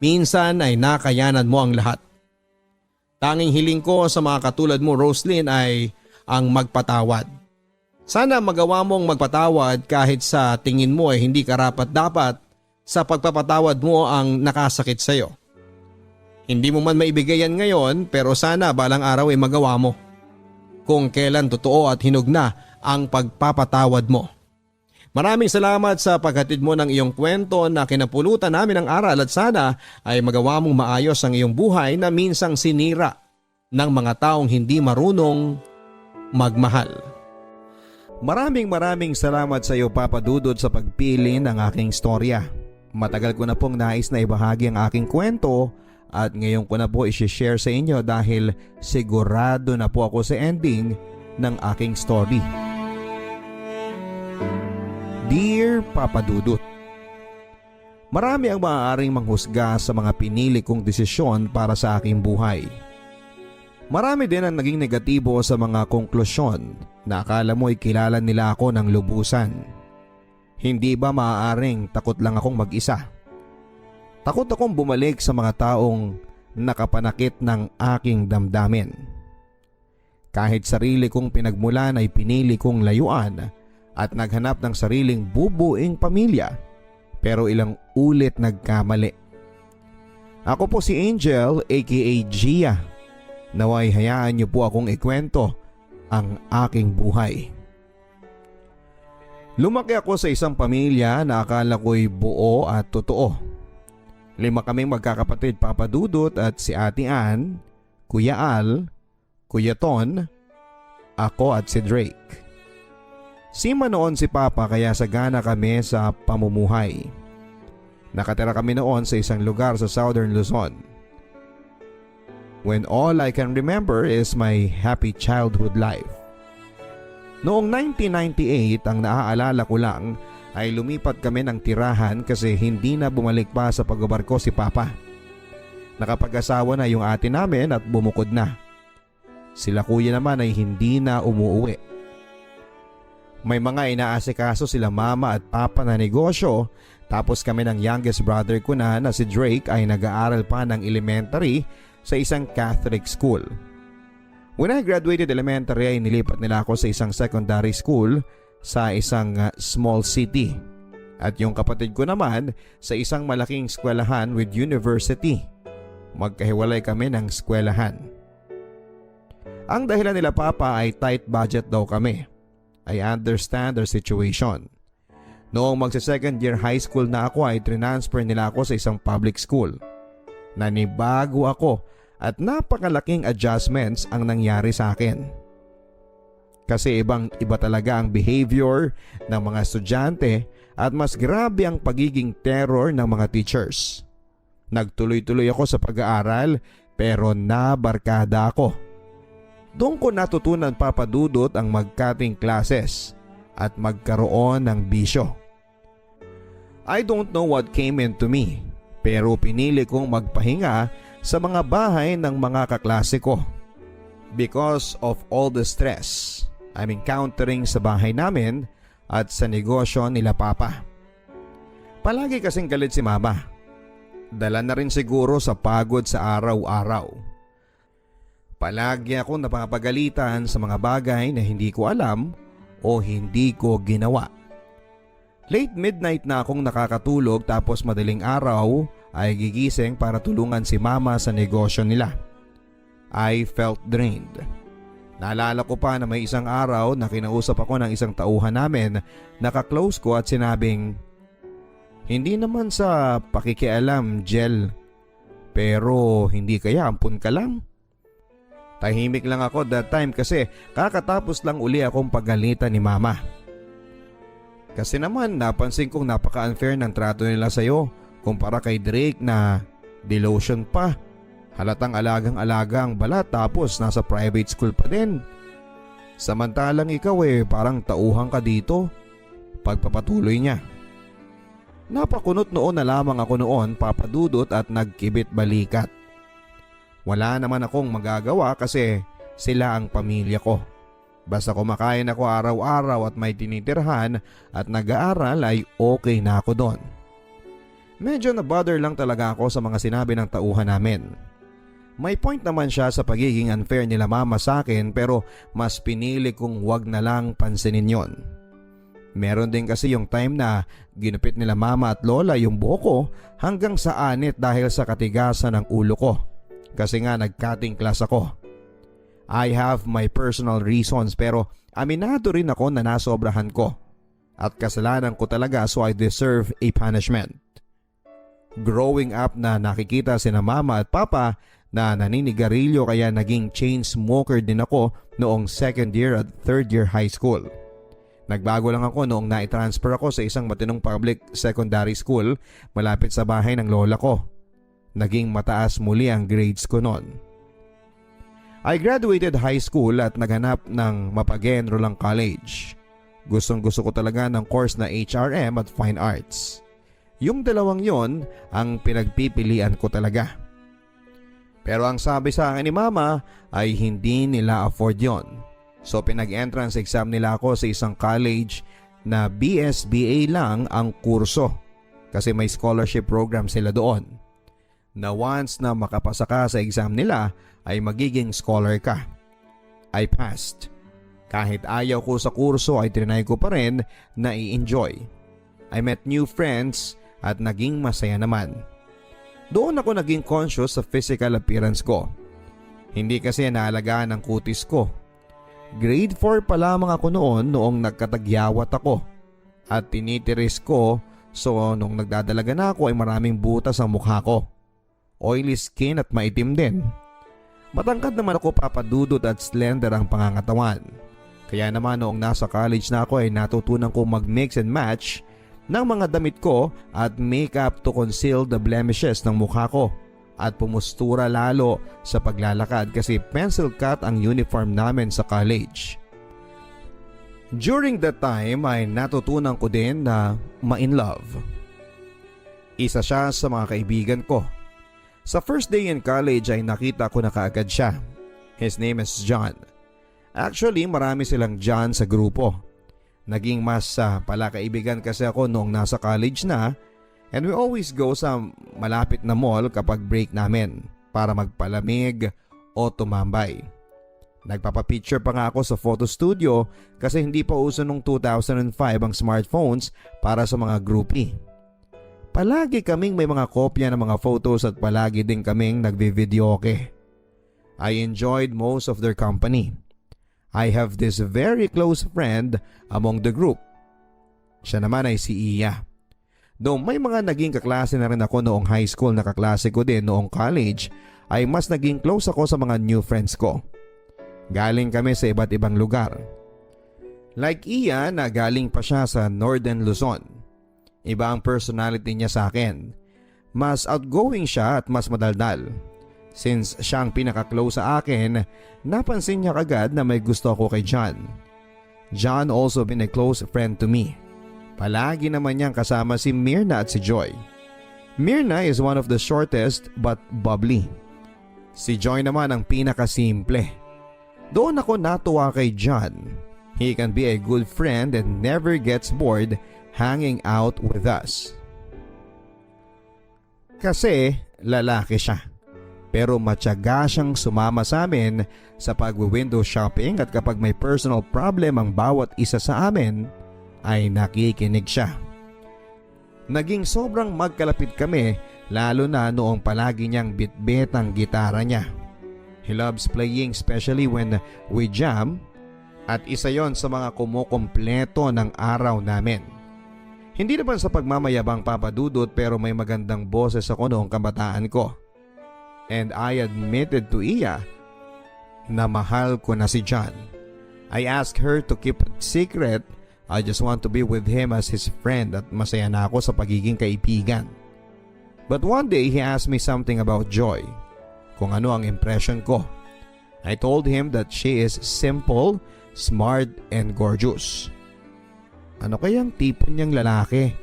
Minsan ay nakayanan mo ang lahat. Tanging hiling ko sa mga katulad mo, Roslyn, ay ang magpatawad. Sana magawa mong magpatawad kahit sa tingin mo ay hindi karapat-dapat sa pagpapatawad mo ang nakasakit sa iyo. Hindi mo man maibigay yan ngayon pero sana balang araw ay magawa mo. Kung kailan totoo at hinog na ang pagpapatawad mo. Maraming salamat sa paghatid mo ng iyong kwento na kinapulutan namin ng aral at sana ay magawa mong maayos ang iyong buhay na minsang sinira ng mga taong hindi marunong magmahal. Maraming salamat sa iyo, Papa Dudut, sa pagpili ng aking storya. Matagal ko na pong nais na ibahagi ang aking kwento at ngayon ko na po i-share sa inyo dahil sigurado na po ako sa ending ng aking story. Dear Papa Dudut, marami ang maaaring manghusga sa mga pinili kong desisyon para sa aking buhay. Marami din ang naging negatibo sa mga konklusyon na akala mo ay kilala nila ako ng lubusan. Hindi ba maaaring takot lang akong mag-isa? Takot akong bumalik sa mga taong nakapanakit ng aking damdamin. Kahit sarili kong pinagmulan ay pinili kong layuan at naghanap ng sariling bubuing pamilya pero ilang ulit nagkamali. Ako po si Angel aka Gia. Naway hayaan niyo po akong ikwento ang aking buhay. Lumaki ako sa isang pamilya na akala ko'y buo at totoo. 5 kaming magkakapatid, Papa Dudut, at si Ate Ann, Kuya Al, Kuya Ton, ako at si Drake. Sima noon si Papa kaya sagana kami sa pamumuhay. Nakatira kami noon sa isang lugar sa Southern Luzon. When all I can remember is my happy childhood life. Noong 1998 ang naaalala ko lang ay lumipat kami ng tirahan kasi hindi na bumalik pa sa pagbabarko si Papa. Nakapag-asawa na yung ate namin at bumukod na. Sila kuya naman ay hindi na umuuwi. May mga inaasikaso sila mama at papa na negosyo tapos kami ng youngest brother ko na si Drake ay nag-aaral pa ng elementary sa isang Catholic school. When I graduated elementary ay nilipat nila ako sa isang secondary school sa isang small city. At yung kapatid ko naman sa isang malaking eskwelahan with university. Magkahiwalay kami ng eskwelahan. Ang dahilan nila papa ay tight budget daw kami. I understand their situation. Noong magsa-second year high school na ako ay transfer nila ako sa isang public school. Nanibago ako at napakalaking adjustments ang nangyari sa akin. Kasi ibang-iba talaga ang behavior ng mga estudyante at mas grabe ang pagiging terror ng mga teachers. Nagtuloy-tuloy ako sa pag-aaral pero nabarkada ako. Doon ko natutunan papadudot ang mag-cutting classes at magkaroon ng bisyo. I don't know what came into me pero pinili kong magpahinga sa mga bahay ng mga kaklase ko because of all the stress I'm encountering sa bahay namin at sa negosyo nila papa. Palagi kasing galit si mama. Dala na rin siguro sa pagod sa araw-araw. Palagi ako napapagalitan sa mga bagay na hindi ko alam o hindi ko ginawa. Late midnight na akong nakakatulog tapos madaling araw ay gigising para tulungan si mama sa negosyo nila. I felt drained. Naalala ko pa na may isang araw na kinausap ako ng isang tauhan namin na ka-close ko at sinabing, "Hindi naman sa pakikialam, Jel. Pero hindi kaya ampun ka lang?" Tahimik lang ako that time kasi kakatapos lang uli akong pagalitan ni mama. Kasi naman napansin kong napaka-unfair ng trato nila sa'yo kumpara kay Drake na delotion pa. Halatang alagang-alaga ang balat tapos nasa private school pa din. Samantalang ikaw parang tauhan ka dito. Pagpapatuloy niya. Napakunot noon na lamang ako noon papadudot at nagkibit balikat. Wala naman akong magagawa kasi sila ang pamilya ko. Basta kumakain ako araw-araw at may tinitirhan at nag-aaral ay okay na ako doon. Medyo na-bother lang talaga ako sa mga sinabi ng tauhan namin. May point naman siya sa pagiging unfair nila mama sa akin pero mas pinili kong wag na lang pansinin yon. Meron din kasi yung time na ginupit nila mama at lola yung buhok ko hanggang sa anit dahil sa katigasan ng ulo ko. Kasi nga nag-cutting class ako. I have my personal reasons pero aminado rin ako na nasobrahan ko. At kasalanan ko talaga so I deserve a punishment. Growing up na nakikita sina mama at papa na naninigarilyo kaya naging chain smoker din ako noong second year at third year high school. Nagbago lang ako noong na-transfer ako sa isang matinong public secondary school malapit sa bahay ng lola ko. Naging mataas muli ang grades ko noon. I graduated high school at naghanap ng mapag-enrollang college. Gustong-gusto ko talaga ng course na HRM at Fine Arts. Yung dalawang yon ang pinagpipilian ko talaga. Pero ang sabi sa akin ni mama ay hindi nila afford yon. So pinag-entrance exam nila ako sa isang college na BSBA lang ang kurso kasi may scholarship program sila doon. Na once na makapasa ka sa exam nila ay magiging scholar ka. I passed. Kahit ayaw ko sa kurso ay trinay ko pa rin na i-enjoy. I met new friends at naging masaya naman. Doon ako naging conscious sa physical appearance ko. Hindi kasi naalagaan ang kutis ko. Grade 4 pa lamang ako noong nagkatagyawat ako. At tinitiris ko so nung nagdadalaga na ako ay maraming butas ang mukha ko. Oily skin at maitim din. Matangkad naman ako papadudot at slender ang pangangatawan. Kaya naman noong nasa college na ako ay natutunan kong mag-mix and match ng mga damit ko at makeup to conceal the blemishes ng mukha ko at pumustura lalo sa paglalakad kasi pencil cut ang uniform namin sa college. During that time ay natutunan ko din na ma-in love. Isa siya sa mga kaibigan ko. Sa first day in college ay nakita ko na kaagad siya. His name is John. Actually marami silang John sa grupo. Naging mas palakaibigan kasi ako noong nasa college na and we always go sa malapit na mall kapag break namin para magpalamig o tumambay. Nagpapapicture pa nga ako sa photo studio kasi hindi pa uso nung 2005 ang smartphones para sa mga groupie. Palagi kaming may mga kopya ng mga photos at palagi din kaming nagvi-videoke. I enjoyed most of their company. I have this very close friend among the group. Siya naman ay si Iya. Though may mga naging kaklase na rin ako noong high school na kaklase ko din noong college, ay mas naging close ako sa mga new friends ko. Galing kami sa iba't ibang lugar. Like Iya na galing pa siya sa Northern Luzon. Iba ang personality niya sa akin. Mas outgoing siya at mas madaldal. Since siya ang pinaka-close sa akin, napansin niya kagad na may gusto ako kay John. John also been a close friend to me. Palagi naman niyang kasama si Myrna at si Joy. Myrna is one of the shortest but bubbly. Si Joy naman ang pinaka-simple. Doon ako natuwa kay John. He can be a good friend and never gets bored hanging out with us. Kasi lalaki siya. Pero matyaga siyang sumama sa amin sa pag-window shopping at kapag may personal problem ang bawat isa sa amin ay nakikinig siya. Naging sobrang magkalapit kami lalo na noong palagi niyang bitbit ang gitara niya. He loves playing especially when we jam at isa yon sa mga kumukumpleto ng araw namin. Hindi naman sa pagmamayabang papadudot pero may magandang boses ako noong kabataan ko. And I admitted to Iya na mahal ko na si John. I asked her to keep it secret. I just want to be with him as his friend at masaya na ako sa pagiging kaibigan. But one day he asked me something about Joy. Kung ano ang impression ko. I told him that she is simple, smart, and gorgeous. Ano kayang tipo niyang lalaki?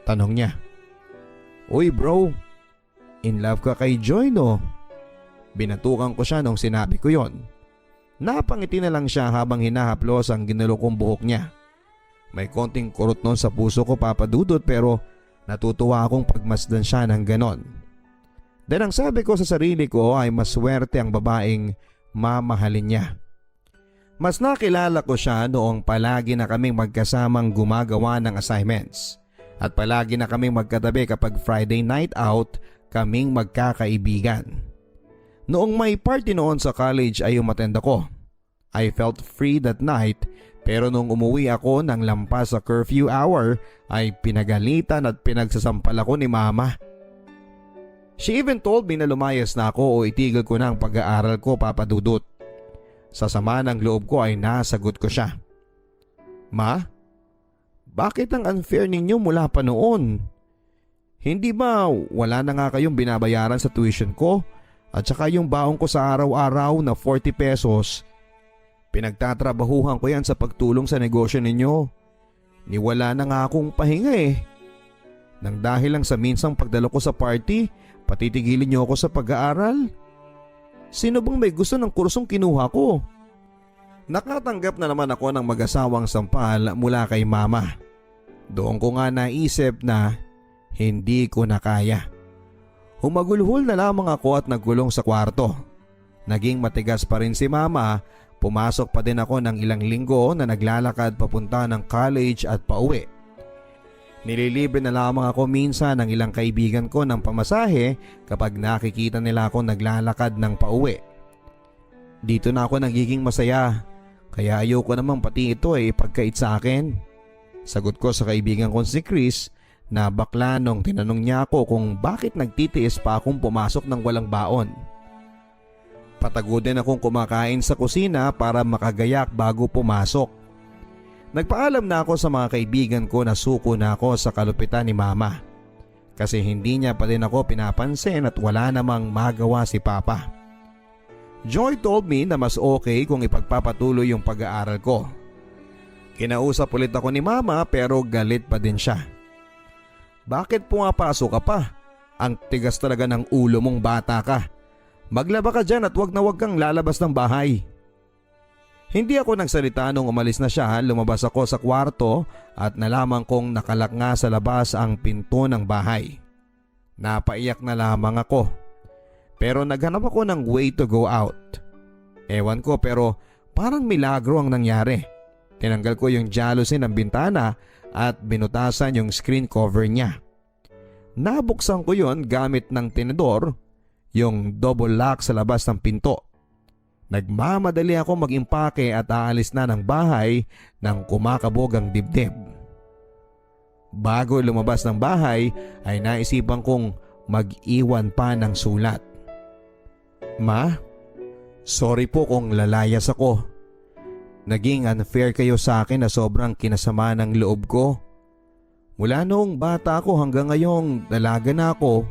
Tanong niya. Uy bro, in love ka kay Joy no? Binatukan ko siya nung sinabi ko yon. Napangiti na lang siya habang hinahaplos ang ginulo kong buhok niya. May konting kurot nun sa puso ko papadudot pero natutuwa akong pagmasdan siya ng ganon. Then ang sabi ko sa sarili ko ay maswerte ang babaeng mamahalin niya. Mas nakilala ko siya noong palagi na kaming magkasamang gumagawa ng assignments. At palagi na kaming magkatabi kapag Friday night out kaming magkakaibigan. Noong may party noon sa college ay umattend ako. I felt free that night pero nung umuwi ako ng lampas sa curfew hour ay pinagalitan at pinagsasampal ako ni mama. She even told me na lumayas na ako o itigil ko na ang pag-aaral ko papadudot. Sa sama ng loob ko ay nasagot ko siya. Ma, bakit ang unfair ninyo mula pa noon? Hindi ba wala na nga kayong binabayaran sa tuition ko at saka yung baon ko sa araw-araw na 40 pesos? Pinagtatrabahuhan ko yan sa pagtulong sa negosyo ninyo. Niwala na nga akong pahinga eh. Nang dahil lang sa minsang pagdalo ko sa party, patitigilin niyo ako sa pag-aaral? Sino bang may gusto ng kursong kinuha ko? Nakatanggap na naman ako ng mag-asawang sampal mula kay mama. Doon ko nga naisip na hindi ko na kaya. Humagulhol na lamang ako at nagkulong sa kwarto. Naging matigas pa rin si mama. Pumasok pa din ako ng ilang linggo na naglalakad papunta ng college at pauwi. Nililibre na lamang ako minsan ng ilang kaibigan ko ng pamasahe kapag nakikita nila ako naglalakad ng pauwi. Dito na ako nagiging masaya, kaya ayoko namang pati ito ay ipagkait sa akin. Sagot ko sa kaibigan kong si Chris na bakla nung tinanong niya ako kung bakit nagtitiis pa akong pumasok ng walang baon. Patago din akong kumakain sa kusina para makagayak bago pumasok. Nagpaalam na ako sa mga kaibigan ko na suko na ako sa kalupitan ni mama. Kasi hindi niya pa din ako pinapansin at wala namang magawa si papa. Joy told me na mas okay kung ipagpapatuloy yung pag-aaral ko. Kinausap ulit ako ni mama pero galit pa din siya. Bakit pumapasok ka pa? Ang tigas talaga ng ulo mong bata ka. Maglaba ka dyan at wag na wag kang lalabas ng bahay. Hindi ako nagsalita nung umalis na siya. Lumabas ako sa kwarto at nalaman kong nakalak nga sa labas ang pinto ng bahay. Napaiyak na lamang ako. Pero naghanap ako ng way to go out. Ewan ko pero parang milagro ang nangyari. Tinanggal ko yung jalousie ng bintana at binutasan yung screen cover niya. Nabuksan ko yon gamit ng tinidor, yung double lock sa labas ng pinto. Nagmamadali ako mag-impake at aalis na ng bahay nang kumakabog ang dibdib. Bago lumabas ng bahay ay naisipan kong mag-iwan pa ng sulat. Ma, sorry po kung lalayas ako. Naging unfair kayo sa akin na sobrang kinasama ng loob ko. Mula noong bata ako hanggang ngayong dalaga na ako,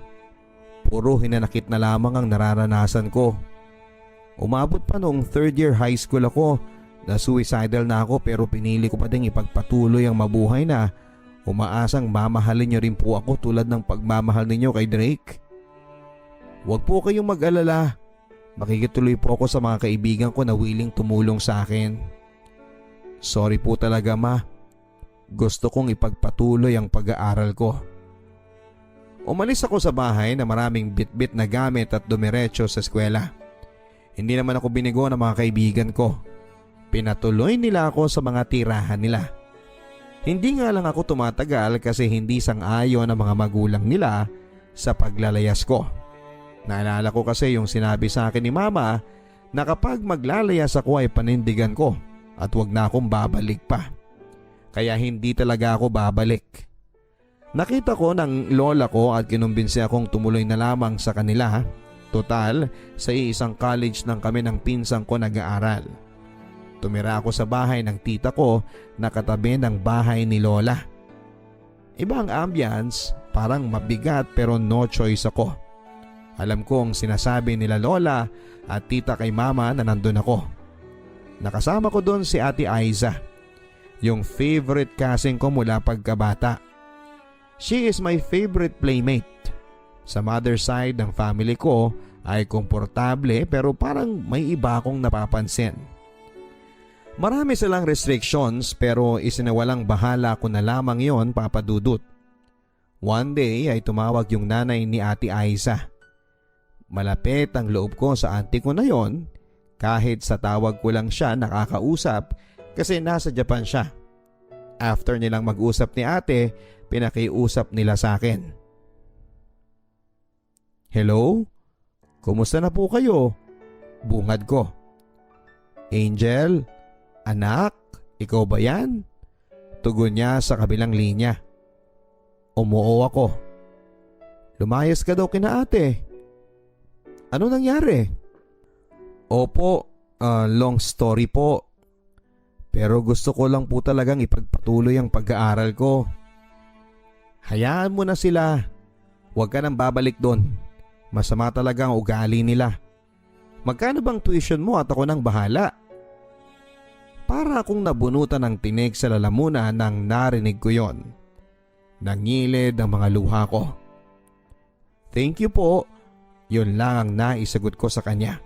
puro hinanakit na lamang ang nararanasan ko. Umabot pa noong 3rd year high school ako na suicidal na ako pero pinili ko pa ding ipagpatuloy ang mabuhay na umaasang mamahalin niyo rin po ako tulad ng pagmamahal ninyo kay Drake. Huwag po kayong mag-alala. Makikituloy po ako sa mga kaibigan ko na willing tumulong sa akin. Sorry po talaga ma. Gusto kong ipagpatuloy ang pag-aaral ko. Umalis ako sa bahay na maraming bitbit na gamit at dumiretso sa eskwela. Hindi naman ako binigo ng mga kaibigan ko. Pinatuloy nila ako sa mga tirahan nila. Hindi nga lang ako tumatagal kasi hindi sang-ayon ang mga magulang nila sa paglalayas ko. Naalala ko kasi yung sinabi sa akin ni mama na kapag maglalayas ako ay panindigan ko at wag na akong babalik pa. Kaya hindi talaga ako babalik. Nakita ko ng lola ko at kinumbinsi akong tumuloy na lamang sa kanila. Total, sa isang college lang kami ng pinsang ko nag-aaral. Tumira ako sa bahay ng tita ko na katabi ng bahay ni lola. Iba ang ambience, parang mabigat pero no choice ako. Alam kong sinasabi nila lola at tita kay mama na nandun ako. Nakasama ko doon si Ate Aiza, yung favorite cousin ko mula pagkabata. She is my favorite playmate. Sa mother side ng family ko ay komportable pero parang may iba akong napapansin. Marami silang restrictions pero isinawalang bahala ko na lamang yon, Papa Dudut. One day ay tumawag yung nanay ni Ate Aiza. Malapit ang loob ko sa auntie ko na yon kahit sa tawag ko lang siya nakakausap kasi nasa Japan siya. After nilang mag-usap ni ate, pinakiusap nila sa akin. Hello? Kumusta na po kayo? Bungad ko. Angel? Anak? Ikaw ba yan? Tugon niya sa kabilang linya. Umuo ako. Lumayas ka daw kina ate. Ano nangyari? Opo, long story po. Pero gusto ko lang po talagang ipagpatuloy ang pag-aaral ko. Hayaan mo na sila. Huwag ka nang babalik doon. Masama talaga ang ugali nila. Magkano bang tuition mo at ako nang bahala? Para akong nabunutan ng tinig sa lalamunan nang narinig ko yon. Nangilid ang mga luha ko. Thank you po. Yun lang ang naisagot ko sa kanya.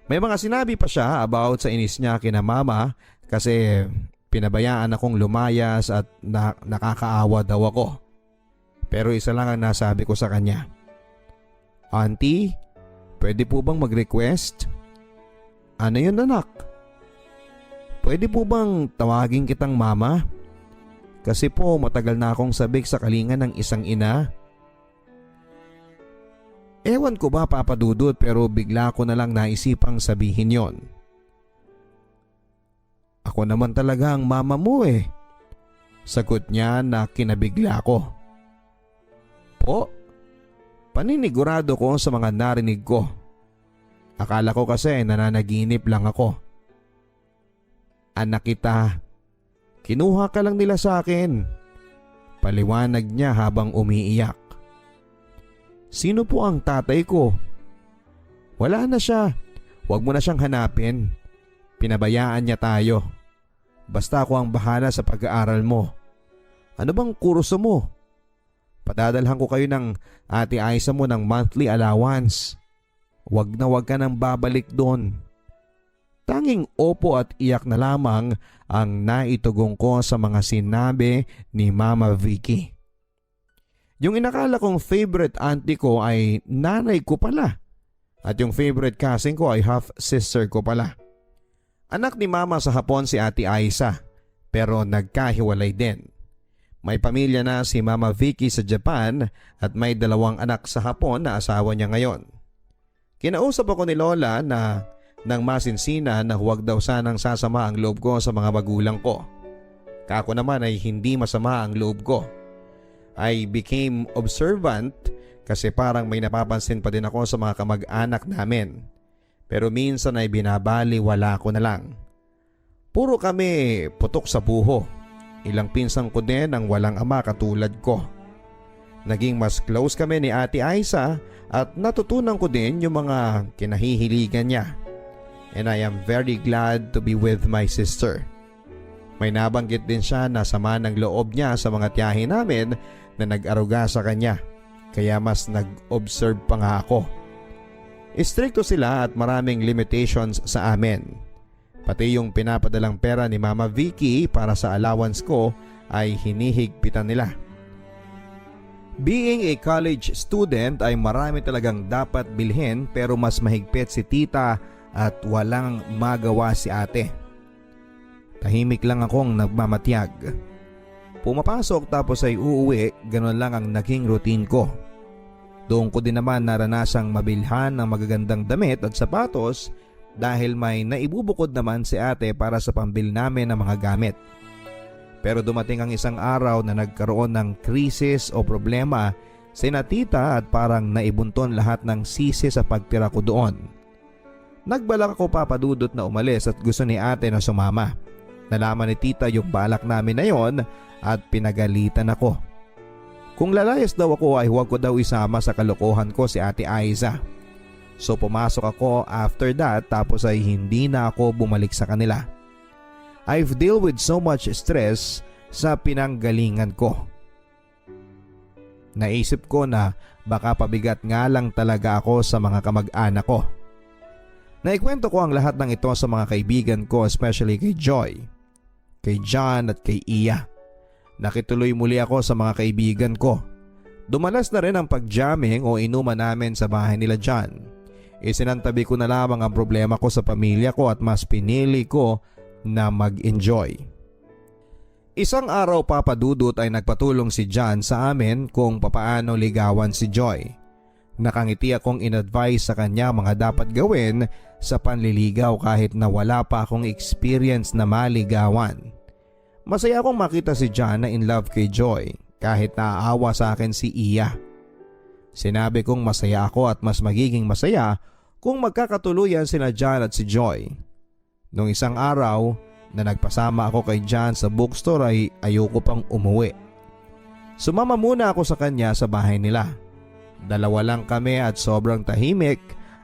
May mga sinabi pa siya about sa inis niya kina mama kasi pinabayaan akong lumayas at nakakaawa daw ako. Pero isa lang ang nasabi ko sa kanya. Auntie, pwede po bang mag-request? Ano yun anak? Pwede po bang tawagin kitang mama? Kasi po matagal na akong sabik sa kalinga ng isang ina. Ewan ko ba Papa Dudut pero bigla ko na lang naisipang sabihin yon. Ako naman talaga ang mama mo eh. Sagot niya na kinabigla ko. Po? Paninigurado ko sa mga narinig ko. Akala ko kasi nananaginip lang ako. Anak kita. Kinuha ka lang nila sa akin. Paliwanag niya habang umiiyak. Sino po ang tatay ko? Wala na siya. Huwag mo na siyang hanapin. Pinabayaan niya tayo. Basta ako ang bahala sa pag-aaral mo. Ano bang kurso mo? Padadalhan ko kayo ng Ate Aiza mo ng monthly allowance. Huwag na huwag ka nang babalik doon. Tanging opo at iyak na lamang ang naitugong ko sa mga sinabi ni Mama Vicky. Yung inakala kong favorite auntie ko ay nanay ko pala. At yung favorite cousin ko ay half sister ko pala. Anak ni mama sa Hapon si Ate Aiza, pero nagkahiwalay din. May pamilya na si Mama Vicky sa Japan at may 2 anak sa Hapon na asawa niya ngayon. Kinausap ako ni Lola na nang masinsina na huwag daw sanang sasama ang loob ko sa mga magulang ko. Kako naman ay hindi masama ang loob ko. I became observant kasi parang may napapansin pa din ako sa mga kamag-anak namin. Pero minsan ay binabaliwala ko na lang. Puro kami putok sa buho. Ilang pinsan ko din ang walang ama katulad ko. Naging mas close kami ni Ate Aiza at natutunan ko din yung mga kinahihiligan niya. And I am very glad to be with my sister. May nabanggit din siya na sama ng loob niya sa mga tiyahin namin na nag-aruga sa kanya. Kaya mas nag-observe pa nga ako. Istrikto sila at maraming limitations sa amin. Pati yung pinapadalang pera ni Mama Vicky para sa allowance ko ay hinihigpitan nila. Being a college student ay marami talagang dapat bilhin pero mas mahigpit si tita at walang magawa si ate. Tahimik lang akong nagmamatiyag. Pumapasok tapos ay uuwi, ganun lang ang naging routine ko. Doon ko din naman naranasang mabilhan ng magagandang damit at sapatos dahil may naibubukod naman si ate para sa pambil namin ng mga gamit. Pero dumating ang isang araw na nagkaroon ng krisis o problema sina tita at parang naibunton lahat ng sisi sa pagtira ko doon. Nagbalak ako papadudot na umalis at gusto ni ate na sumama. Nalaman ni tita yung balak namin na yon at pinagalitan ako. Kung lalayas daw ako ay huwag ko daw isama sa kalokohan ko si Ate Aiza. So pumasok ako after that tapos ay hindi na ako bumalik sa kanila. I've dealt with so much stress sa pinanggalingan ko. Naisip ko na baka pabigat nga lang talaga ako sa mga kamag-anak ko. Naikwento ko ang lahat ng ito sa mga kaibigan ko, especially kay Joy, kay John at kay Iya. Nakituloy muli ako sa mga kaibigan ko. Dumalas na rin ang pag-jamming o inuman namin sa bahay nila John. Isinantabi ko na lamang ang problema ko sa pamilya ko at mas pinili ko na mag-enjoy. Isang araw papadudot ay nagpatulong si John sa amin kung papaano ligawan si Joy. Nakangiti akong in-advise sa kanya mga dapat gawin sa panliligaw kahit na wala pa akong experience na maligawan. Masaya akong makita si John na in love kay Joy kahit naaawa sa akin si Iya. Sinabi kong masaya ako at mas magiging masaya kung magkakatuluyan sina John at si Joy. Nung isang araw na nagpasama ako kay John sa bookstore ay ayoko pang umuwi. Sumama muna ako sa kanya sa bahay nila. 2 lang kami at sobrang tahimik,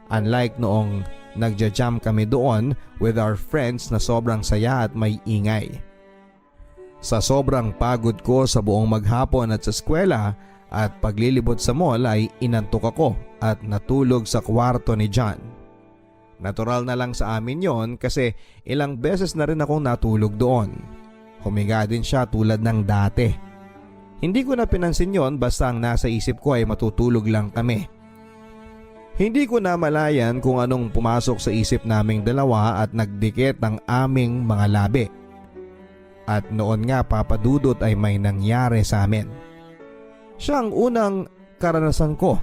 unlike noong nagja-jam kami doon with our friends na sobrang saya at may ingay. Sa sobrang pagod ko sa buong maghapon at sa eskwela at paglilibot sa mall ay inantok ako at natulog sa kwarto ni John. Natural na lang sa amin yon kasi ilang beses na rin akong natulog doon. Humiga din siya tulad ng dati. Hindi ko na pinansin yon basta ang nasa isip ko ay matutulog lang kami. Hindi ko na malayan kung anong pumasok sa isip naming dalawa at nagdikit ang aming mga labi. At noon nga papadudot ay may nangyari sa amin. Siya ang unang karanasan ko.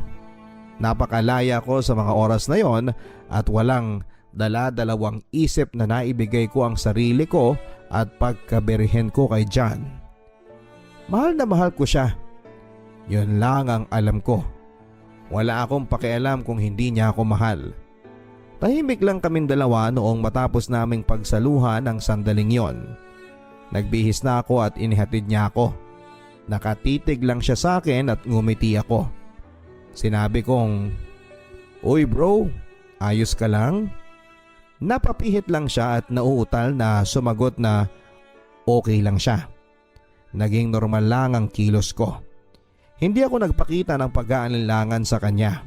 Napakalaya ko sa mga oras na yon at walang dala-dalawang isip na naibigay ko ang sarili ko at pagkabirihin ko kay John. Mahal na mahal ko siya. Yun lang ang alam ko. Wala akong pakialam kung hindi niya ako mahal. Tahimik lang kaming dalawa noong matapos naming pagsaluhan ng sandaling yon. Nagbihis na ako at inihatid niya ako. Nakatitig lang siya sa akin at ngumiti ako. Sinabi kong, "Uy bro, ayos ka lang?" Napapihit lang siya at nauutal na sumagot na okay lang siya. Naging normal lang ang kilos ko. Hindi ako nagpakita ng pag-aalinlangan sa kanya.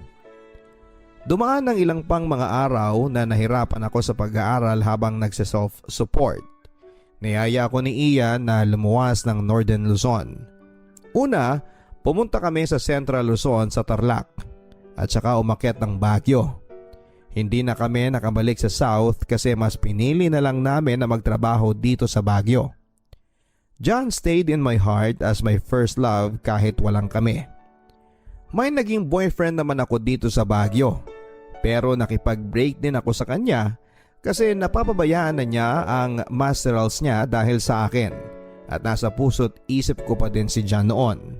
Dumaan ng ilang pang mga araw na nahirapan ako sa pag-aaral habang nagse-self-support. Niyaya ako ni Iya na lumuwas ng Northern Luzon. Una, pumunta kami sa Central Luzon sa Tarlac at saka umakyat ng Baguio. Hindi na kami nakabalik sa South kasi mas pinili na lang namin na magtrabaho dito sa Baguio. John stayed in my heart as my first love kahit walang kami. May naging boyfriend naman ako dito sa Baguio, pero nakipag-break din ako sa kanya kasi napapabayaan na niya ang masterals niya dahil sa akin at nasa puso't isip ko pa din si John noon.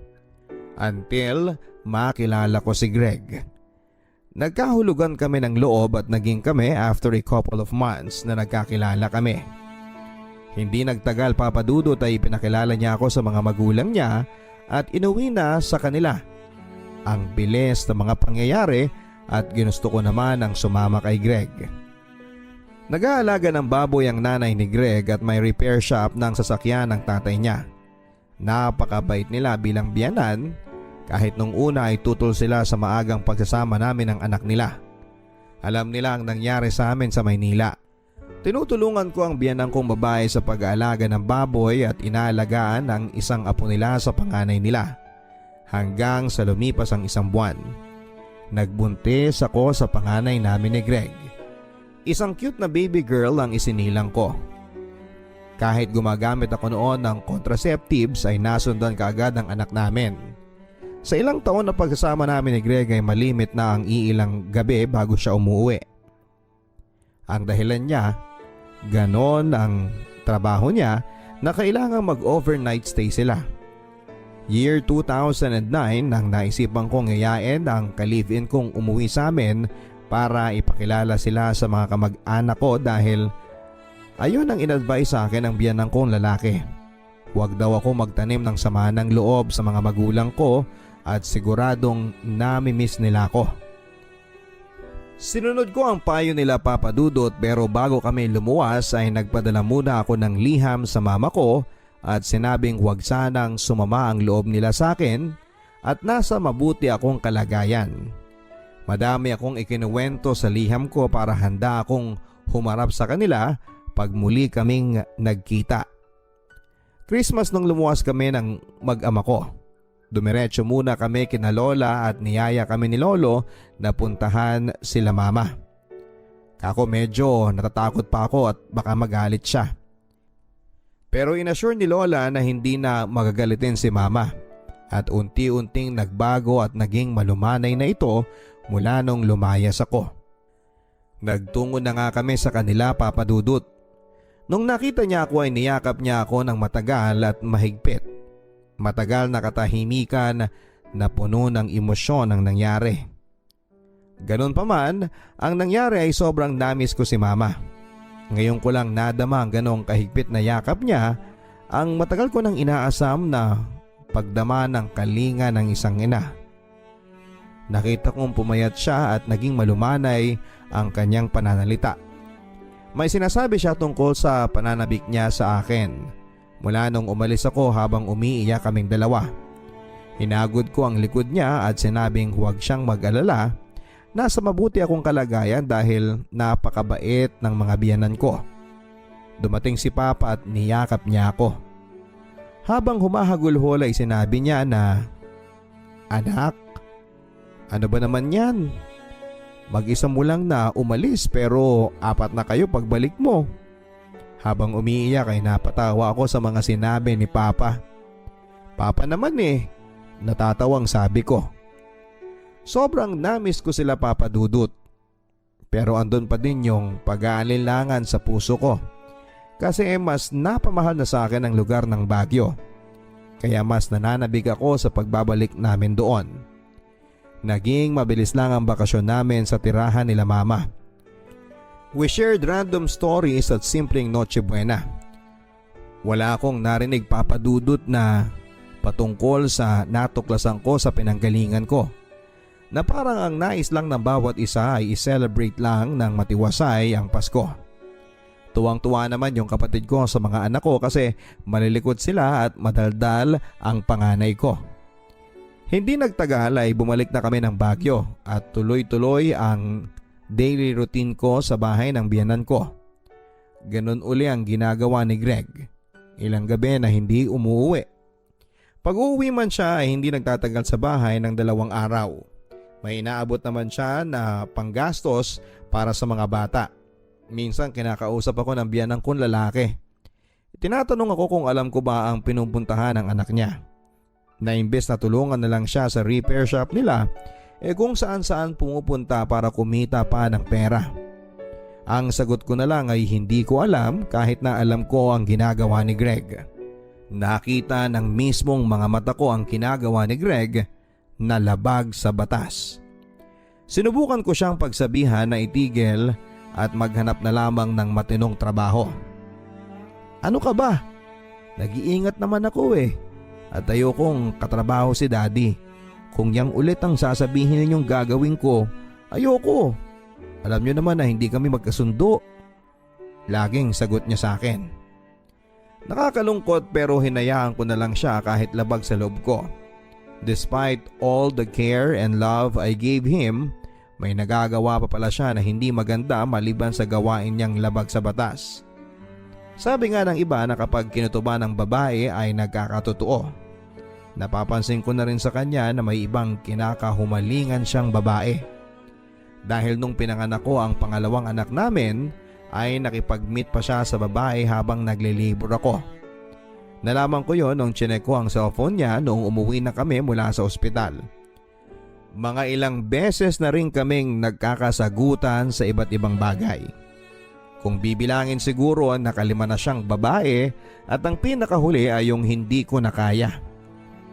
Until makilala ko si Greg. Nagkahulugan kami ng loob at naging kami after a couple of months na nagkakilala kami. Hindi nagtagal papadudot ay pinakilala niya ako sa mga magulang niya at inuwi na sa kanila. Ang bilis ng mga pangyayari at ginusto ko naman ang sumama kay Greg. Nag-aalaga ng baboy ang nanay ni Greg at may repair shop ng sasakyan ng tatay niya. Napakabait nila bilang biyanan kahit nung una ay tutol sila sa maagang pagsasama namin ng anak nila. Alam nila ang nangyari sa amin sa Maynila. Tinutulungan ko ang biyanang kong babae sa pag-aalaga ng baboy at inaalagaan ang isang apo nila sa panganay nila. Hanggang sa lumipas ang isang buwan. Nagbuntis ako sa panganay namin ni Greg. Isang cute na baby girl ang isinilang ko. Kahit gumagamit ako noon ng contraceptives ay nasundan kaagad ang anak namin. Sa ilang taon na pagsasama namin ni Greg ay malimit na ang iilang gabi bago siya umuwi. Ang dahilan niya, ganon ang trabaho niya na kailangang mag-overnight stay sila. Year 2009 nang naisipan kong yayain ang ka-live-in kong umuwi sa amin para ipakilala sila sa mga kamag-anak ko dahil ayun ang in-advise sa akin ng biyanang kong lalaki. Huwag daw ako magtanim ng sama ng loob sa mga magulang ko at siguradong nami-miss nila ako. Sinunod ko ang payo nila Papa Dudut pero bago kami lumuwas ay nagpadala muna ako ng liham sa mama ko at sinabing huwag sanang sumama ang loob nila sa akin at nasa mabuti akong kalagayan. Madami akong ikinuwento sa liham ko para handa akong humarap sa kanila pag muli kaming nagkita. Christmas nung lumuwas kami ng mag-ama ko. Dumiretso muna kami kina lola at niyaya kami ni lolo na puntahan sila mama. Kako medyo natatakot pa ako at baka magalit siya. Pero inassure ni lola na hindi na magagalitin si mama at unti-unting nagbago at naging malumanay na ito mula nung lumayas ako. Nagtungo na nga kami sa kanila Papa Dudut. Nung nakita niya ako ay niyakap niya ako ng matagal at mahigpit. Matagal na katahimikan na puno ng emosyon ang nangyari. Ganun pa man, ang nangyari ay sobrang namis ko si mama. Ngayon ko lang nadama ang ganong kahigpit na yakap niya ang matagal ko nang inaasam na pagdama ng kalinga ng isang ina. Nakita kong pumayat siya at naging malumanay ang kanyang pananalita. May sinasabi siya tungkol sa pananabik niya sa akin mula nung umalis ako habang umiiyak kaming dalawa. Hinagod ko ang likod niya at sinabing huwag siyang mag-alala. Nasa mabuti akong kalagayan dahil napakabait ng mga biyanan ko. Dumating si Papa at niyakap niya ako. Habang humahagulhol ay sinabi niya na, "Anak, ano ba naman yan? Mag-isa mo lang na umalis pero 4 na kayo pagbalik mo." Habang umiiyak ay napatawa ako sa mga sinabi ni Papa. "Papa naman natatawang sabi ko. Sobrang namis ko sila Papa Dudut. Pero andun pa din yung pag-aalinlangan sa puso ko. Kasi mas napamahal na sa akin ang lugar ng Baguio. Kaya mas nananabig ako sa pagbabalik namin doon. Naging mabilis lang ang bakasyon namin sa tirahan nila mama. We shared random stories at simpleng Noche Buena. Wala akong narinig Papa Dudut na patungkol sa natuklasan ko sa pinanggalingan ko. Na parang ang nais lang ng bawat isa ay i-celebrate lang ng matiwasay ang Pasko. Tuwang-tuwa naman yung kapatid ko sa mga anak ko kasi malilikod sila at madaldal ang panganay ko. Hindi nagtagal ay bumalik na kami ng Baguio at tuloy-tuloy ang daily routine ko sa bahay ng biyanan ko. Ganun uli ang ginagawa ni Greg. Ilang gabi na hindi umuwi. Pag uuwi man siya ay hindi nagtatagal sa bahay ng 2 araw. May inaabot naman siya na panggastos para sa mga bata. Minsan kinakausap ako ng biyanan kong lalaki. Tinatanong ako kung alam ko ba ang pinupuntahan ng anak niya. Na imbes na tulungan na lang siya sa repair shop nila, kung saan saan pumupunta para kumita pa ng pera. Ang sagot ko na lang ay hindi ko alam kahit na alam ko ang ginagawa ni Greg. Nakita ng mismong mga mata ko ang ginagawa ni Greg na labag sa batas. Sinubukan ko siyang pagsabihan na itigil at maghanap na lamang ng matinong trabaho. Ano ka ba? Nag-iingat naman ako at ayokong katrabaho si Daddy. Kung yang ulit ang sasabihin ninyong gagawin ko, ayoko. Alam niyo naman na hindi kami magkasundo. Laging sagot niya sa akin. Nakakalungkot pero hinayaan ko na lang siya kahit labag sa loob ko. Despite all the care and love I gave him, may nagagawa pa pala siya na hindi maganda maliban sa gawain niyang labag sa batas. Sabi nga ng iba na kapag kinutuban ng babae ay nagkakatotoo. Napapansin ko na rin sa kanya na may ibang kinakahumalingan siyang babae. Dahil nung pinanganak ko ang pangalawang anak namin ay nakipag-meet pa siya sa babae habang naglilibor ako. Nalaman ko yon nung chinek ko ang cellphone niya noong umuwi na kami mula sa ospital. Mga ilang beses na rin kaming nagkakasagutan sa iba't ibang bagay. Kung bibilangin siguro nakalima na siyang babae at ang pinakahuli ay yung hindi ko nakaya.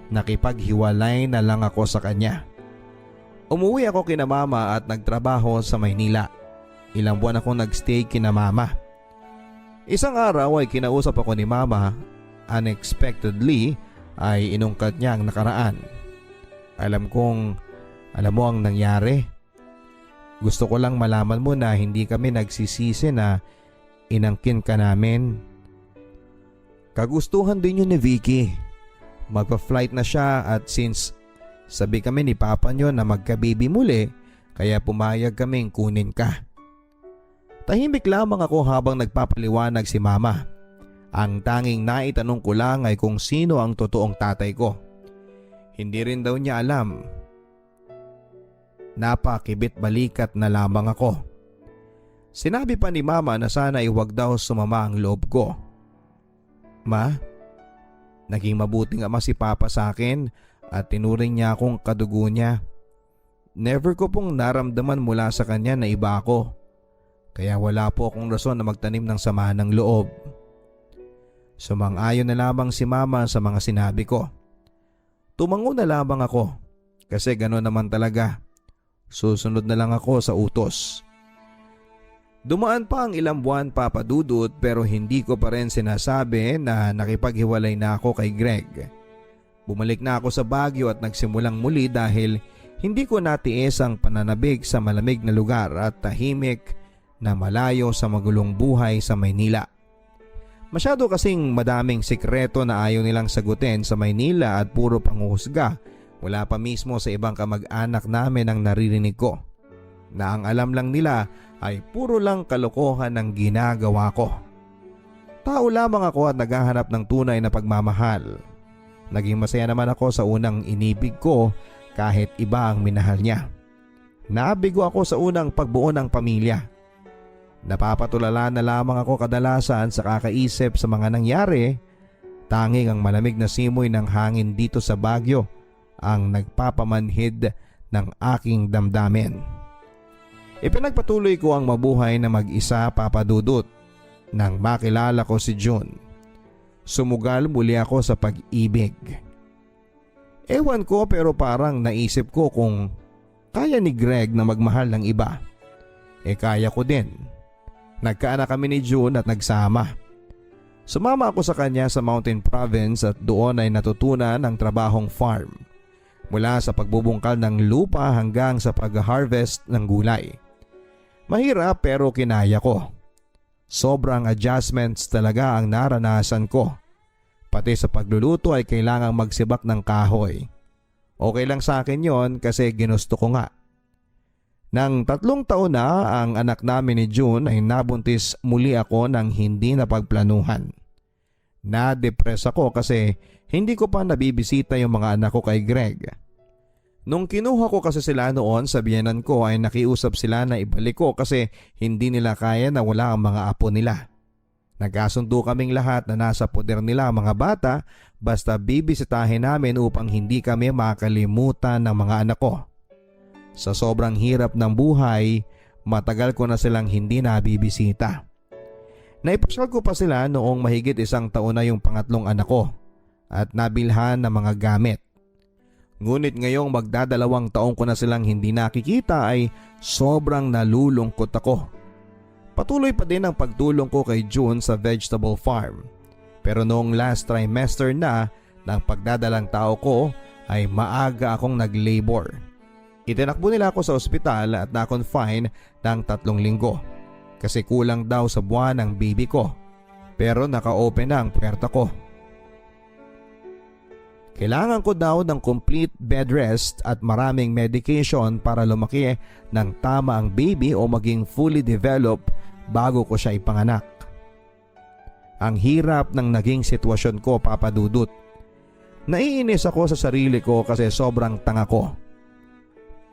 Nakipaghiwalay na lang ako sa kanya. Umuwi ako kina mama at nagtrabaho sa Maynila. Ilang buwan ako nagstay kina mama. Isang araw ay kinausap ako ni mama. Unexpectedly ay inungkat niya ang nakaraan. Alam mo ang nangyari. Gusto ko lang malaman mo na hindi kami nagsisisi na inangkin ka namin. Kagustuhan din yun ni Vicky. Magpa-flight na siya at since sabi kami ni Papa niyo na magka-baby muli, kaya pumayag kaming kunin ka. Tahimik lamang ako habang nagpapaliwanag si Mama. Ang tanging naitanong ko lang ay kung sino ang totoong tatay ko. Hindi rin daw niya alam. Napakibit balikat na lamang ako. Sinabi pa ni Mama na sana ay huwag daw sumama ang loob ko. Ma, naging mabuting ama si Papa sa akin at tinuring niya akong kadugo niya. Never ko pong naramdaman mula sa kanya na iba ako. Kaya wala po akong rason na magtanim ng sama ng loob. Sumang-ayon na lamang si Mama sa mga sinabi ko. Tumango na lamang ako kasi gano'n naman talaga. Susunod na lang ako sa utos. Dumaan pa ang ilang buwan papadudot pero hindi ko pa rin sinasabi na nakipaghiwalay na ako kay Greg. Bumalik na ako sa Baguio at nagsimulang muli dahil hindi ko natiis ang pananabig sa malamig na lugar at tahimik na malayo sa magulong buhay sa Maynila. Masyado kasing madaming sikreto na ayaw nilang sagutin sa Maynila at puro panghuhusga. Wala pa mismo sa ibang kamag-anak namin ang naririnig ko. Na ang alam lang nila ay puro lang kalokohan ng ginagawa ko. Tao lamang ako at naghahanap ng tunay na pagmamahal. Naging masaya naman ako sa unang inibig ko kahit iba ang minahal niya. Nabigo ako sa unang pagbuo ng pamilya. Napapatulala na lamang ako kadalasan sa kakaisip sa mga nangyari. Tanging ang malamig na simoy ng hangin dito sa Baguio ang nagpapamanhid ng aking damdamin. Ipinagpatuloy ko ang mabuhay na mag-isa papadudot nang makilala ko si June. Sumugal muli ako sa pag-ibig. Ewan ko pero parang naisip ko kung kaya ni Greg na magmahal ng iba. Kaya ko din. Nagkaanak kami ni June at nagsama. Sumama ako sa kanya sa Mountain Province at doon ay natutunan ang trabahong farm. Mula sa pagbubungkal ng lupa hanggang sa pag-harvest ng gulay. Mahirap pero kinaya ko. Sobrang adjustments talaga ang naranasan ko. Pati sa pagluluto ay kailangang magsibak ng kahoy. Okay lang sa akin yon kasi ginusto ko nga. Nang 3 taon na ang anak namin ni June ay nabuntis muli ako ng hindi napagplanuhan. Na-depress ako kasi hindi ko pa nabibisita yung mga anak ko kay Greg. Nung kinuha ko kasi sila noon sa biyenan ko ay nakiusap sila na ibalik ko kasi hindi nila kaya na wala ang mga apo nila. Nagkasundo kaming lahat na nasa poder nila ang mga bata basta bibisitahin namin upang hindi kami makalimutan ng mga anak ko. Sa sobrang hirap ng buhay, matagal ko na silang hindi nabibisita. Naipasyal ko pa sila noong mahigit 1 taon na yung pangatlong anak ko at nabilhan ng mga gamit. Ngunit ngayong magdadalawang taon ko na silang hindi nakikita ay sobrang nalulungkot ako. Patuloy pa din ang pagtulong ko kay June sa vegetable farm. Pero noong last trimester na ng pagdadalang tao ko ay maaga akong nag-labor. Itinakbo nila ako sa ospital at na-confine ng 3 linggo kasi kulang daw sa buwan ng baby ko. Pero naka-open na ang puwerta ko. Kailangan ko daw ng complete bed rest at maraming medication para lumaki ng tama ang baby o maging fully developed bago ko siya ipanganak. Ang hirap ng naging sitwasyon ko, Papa Dudut. Naiinis ako sa sarili ko kasi sobrang tanga ko.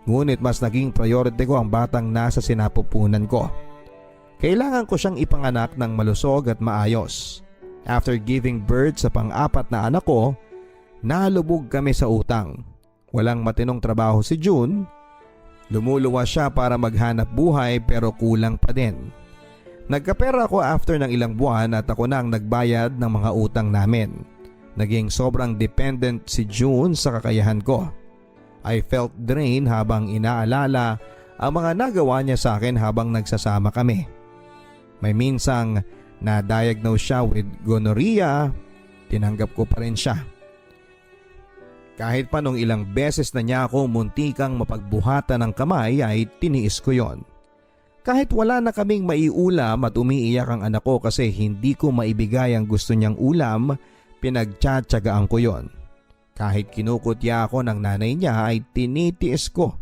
Ngunit mas naging priority ko ang batang nasa sinapupunan ko. Kailangan ko siyang ipanganak ng malusog at maayos. After giving birth sa pang-4 na anak ko, nalubog kami sa utang. Walang matinong trabaho si June. Lumuluwas siya para maghanap buhay pero kulang pa din. Nagkapera ako after ng ilang buwan at ako na ang nagbayad ng mga utang namin. Naging sobrang dependent si June sa kakayahan ko. I felt drained habang inaalala ang mga nagawa niya sa akin habang nagsasama kami. May minsang na-diagnose siya with gonorrhea, tinanggap ko pa rin siya. Kahit pa nung ilang beses na niya ako muntikang mapagbuhatan ng kamay ay tiniis ko yon. Kahit wala na kaming maiulam at umiiyak ang anak ko kasi hindi ko maibigay ang gusto niyang ulam, pinagtsatsagaan ko yon. Kahit kinukutya ako ng nanay niya ay tinitiis ko.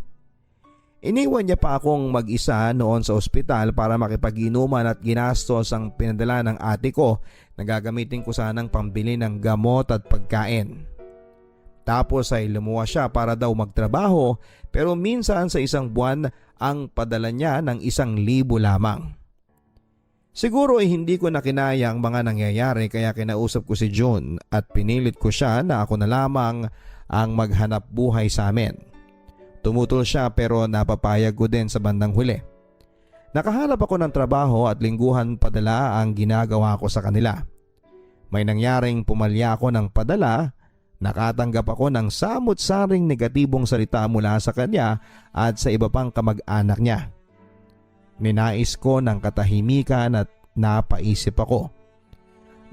Iniwan niya pa akong mag-isa noon sa ospital para makipag-inuman at ginastos ang pinadala ng ate ko na gagamitin ko sanang pambili ng gamot at pagkain. Tapos ay lumuwas siya para daw magtrabaho pero minsan sa 1 buwan ang padala niya ng 1,000 lamang. Siguro ay hindi ko na kinaya ang mga nangyayari kaya kinausap ko si June at pinilit ko siya na ako na lamang ang maghanap buhay sa amin. Tumutol siya pero napapayag ko din sa bandang huli. Nakahanap ako ng trabaho at lingguhan padala ang ginagawa ko sa kanila. May nangyaring pumalya ako ng padala. Nakatanggap ako ng samut-saring negatibong salita mula sa kanya at sa iba pang kamag-anak niya. Ninais ko ng katahimikan at napaisip ako.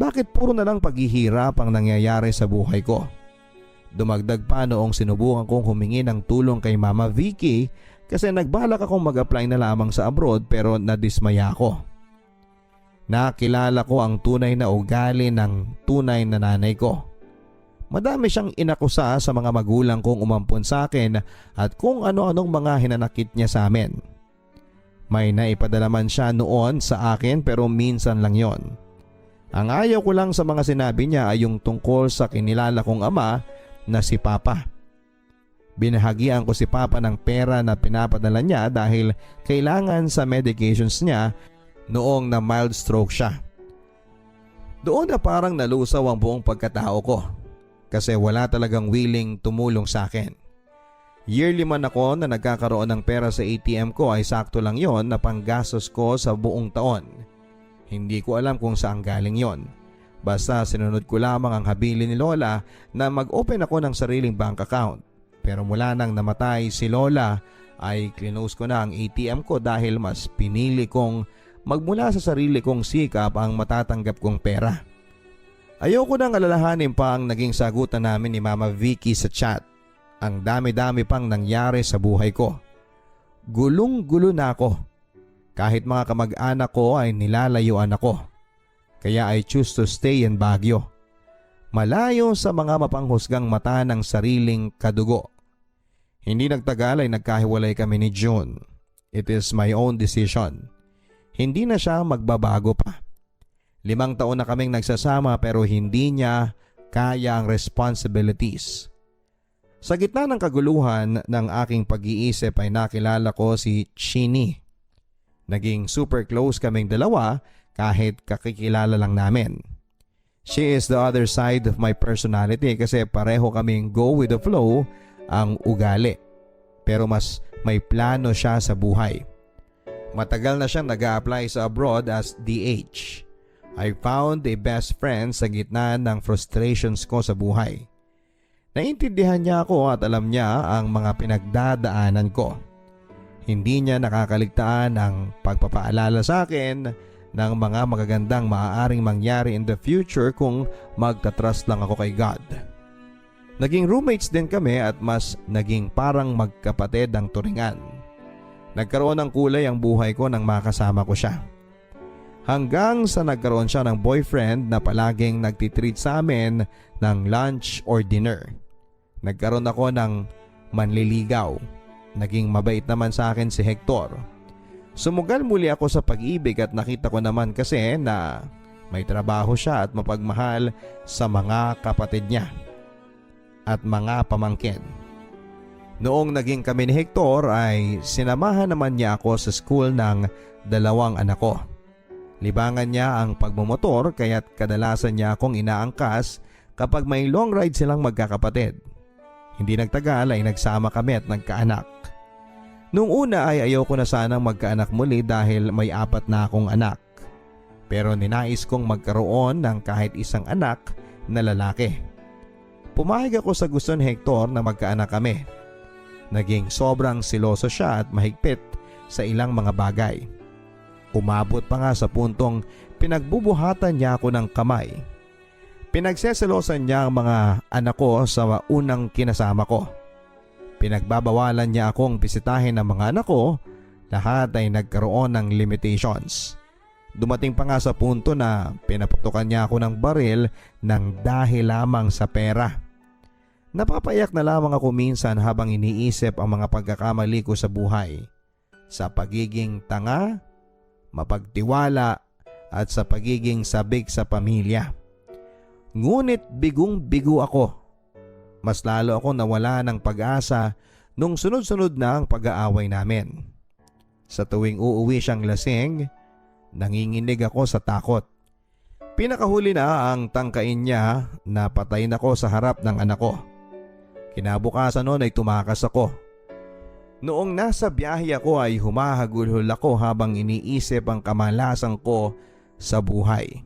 Bakit puro na lang paghihirap ang nangyayari sa buhay ko? Dumagdag pa noong sinubukan kong humingi ng tulong kay Mama Vicky kasi nagbalak akong mag-apply na lamang sa abroad pero nadismaya ako. Nakilala ko ang tunay na ugali ng tunay na nanay ko. Madami siyang inakusa sa mga magulang kong umampon sa akin at kung ano-anong mga hinanakit niya sa amin. May naipadala man siya noon sa akin pero minsan lang yon. Ang ayaw ko lang sa mga sinabi niya ay yung tungkol sa kinilala kong ama na si Papa. Binahagian ko si Papa ng pera na pinapadala niya dahil kailangan sa medications niya noong na mild stroke siya. Doon na parang nalusaw ang buong pagkatao ko. Kasi wala talagang willing tumulong sa akin. Yearly man ako na nagkakaroon ng pera sa ATM ko ay sakto lang yon na panggastos ko sa buong taon. Hindi ko alam kung saan galing yon. Basta sinunod ko lamang ang habilin ni Lola na mag-open ako ng sariling bank account. Pero mula nang namatay si Lola ay close ko na ang ATM ko dahil mas pinili kong magmula sa sarili kong sikap ang matatanggap kong pera. Ayoko nang alalahanin pa ang naging sagutan namin ni Mama Vicky sa chat. Ang dami-dami pang nangyari sa buhay ko. Gulong-gulo na ako. Kahit mga kamag-anak ko ay nilalayuan ako. Kaya I choose to stay in Baguio. Malayo sa mga mapanghusgang mata ng sariling kadugo. Hindi nagtagal ay nagkahiwalay kami ni June. It is my own decision. Hindi na siya magbabago pa. 5 taon na kaming nagsasama pero hindi niya kaya ang responsibilities. Sa gitna ng kaguluhan ng aking pag-iisip ay nakilala ko si Chini. Naging super close kaming dalawa kahit kakikilala lang namin. She is the other side of my personality kasi pareho kaming go with the flow ang ugali. Pero mas may plano siya sa buhay. Matagal na siyang nag-a-apply sa abroad as DH. I found a best friend sa gitna ng frustrations ko sa buhay. Naintindihan niya ako at alam niya ang mga pinagdadaanan ko. Hindi niya nakakaligtaan ang pagpapaalala sa akin ng mga magagandang maaaring mangyari in the future kung magtatrust lang ako kay God. Naging roommates din kami at mas naging parang magkapatid ang turingan. Nagkaroon ng kulay ang buhay ko nang makasama ko siya. Hanggang sa nagkaroon siya ng boyfriend na palaging nagtitreat sa amin ng lunch or dinner. Nagkaroon ako ng manliligaw. Naging mabait naman sa akin si Hector. Sumugal muli ako sa pag-ibig at nakita ko naman kasi na may trabaho siya at mapagmahal sa mga kapatid niya at mga pamangkin. Noong naging kami ni Hector ay sinamahan naman niya ako sa school ng dalawang anak ko. Libangan niya ang pagmumotor kaya't kadalasan niya akong inaangkas kapag may long ride silang magkakapatid. Hindi nagtagal ay nagsama kami at nagkaanak. Noong una ay ayoko na sanang magkaanak muli dahil may 4 na akong anak. Pero ninais kong magkaroon ng kahit isang anak na lalaki. Pumayag ako sa gusto ni Hector na magkaanak kami. Naging sobrang siloso siya at mahigpit sa ilang mga bagay. Umabot pa nga sa puntong pinagbubuhatan niya ako ng kamay. Pinagseselosan niya ang mga anak ko sa unang kinasama ko. Pinagbabawalan niya akong bisitahin ng mga anak ko. Lahat ay nagkaroon ng limitations. Dumating pa nga sa punto na pinaputukan niya ako ng baril ng dahil lamang sa pera. Napapayak na lamang ako minsan habang iniisip ang mga pagkakamali ko sa buhay. Sa pagiging tanga, mapagtiwala at sa pagiging sabik sa pamilya. Ngunit bigong-bigo ako. Mas lalo ako nawala ng pag-asa nung sunod-sunod na ang pag-aaway namin. Sa tuwing uuwi siyang lasing, nanginginig ako sa takot. Pinakahuli na ang tangkain niya na patayin ako sa harap ng anak ko. Kinabukasan noon ay tumakas ako. Noong nasa biyahe ako ay humahagulhol ako habang iniisip ang kamalasan ko sa buhay.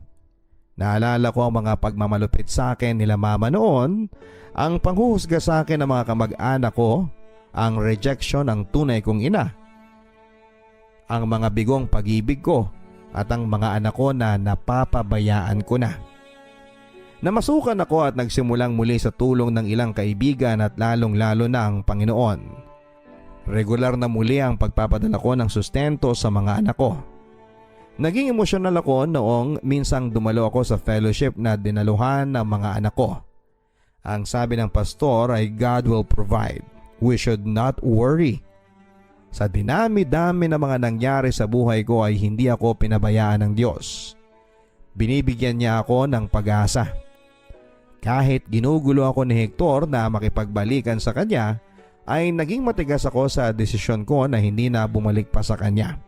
Naalala ko ang mga pagmamalupit sa akin nila mama noon, ang panghuhusga sa akin ng mga kamag-anak ko, ang rejection ng tunay kong ina, ang mga bigong pag-ibig ko at ang mga anak ko na napapabayaan ko na. Namasukan ako at nagsimulang muli sa tulong ng ilang kaibigan at lalong-lalo na ang Panginoon. Regular na muli ang pagpapadala ko ng sustento sa mga anak ko. Naging emosyonal ako noong minsang dumalo ako sa fellowship na dinaluhan ng mga anak ko. Ang sabi ng pastor ay God will provide. We should not worry. Sa dinami-dami na mga nangyari sa buhay ko ay hindi ako pinabayaan ng Diyos. Binibigyan niya ako ng pag-asa. Kahit ginugulo ako ni Hector na makipagbalikan sa kanya, ay naging matigas ako sa desisyon ko na hindi na bumalik pa sa kanya.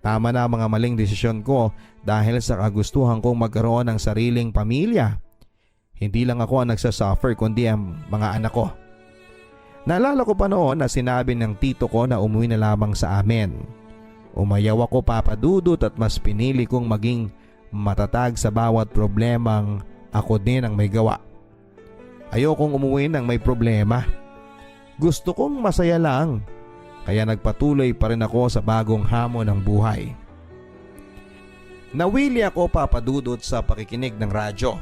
Tama na mga maling desisyon ko dahil sa kagustuhan kong magkaroon ng sariling pamilya. Hindi lang ako ang nagsasuffer kundi ang mga anak ko. Naalala ko pa noon na sinabi ng tito ko na umuwi na lamang sa amin. Umayaw ako papadudot at mas pinili kong maging matatag sa bawat problemang ako din ang may gawa. Ayokong umuwi ng may problema. Gusto kong masaya lang. Kaya nagpatuloy pa rin ako sa bagong hamon ng buhay. Nawili ako papadudot sa pakikinig ng radyo.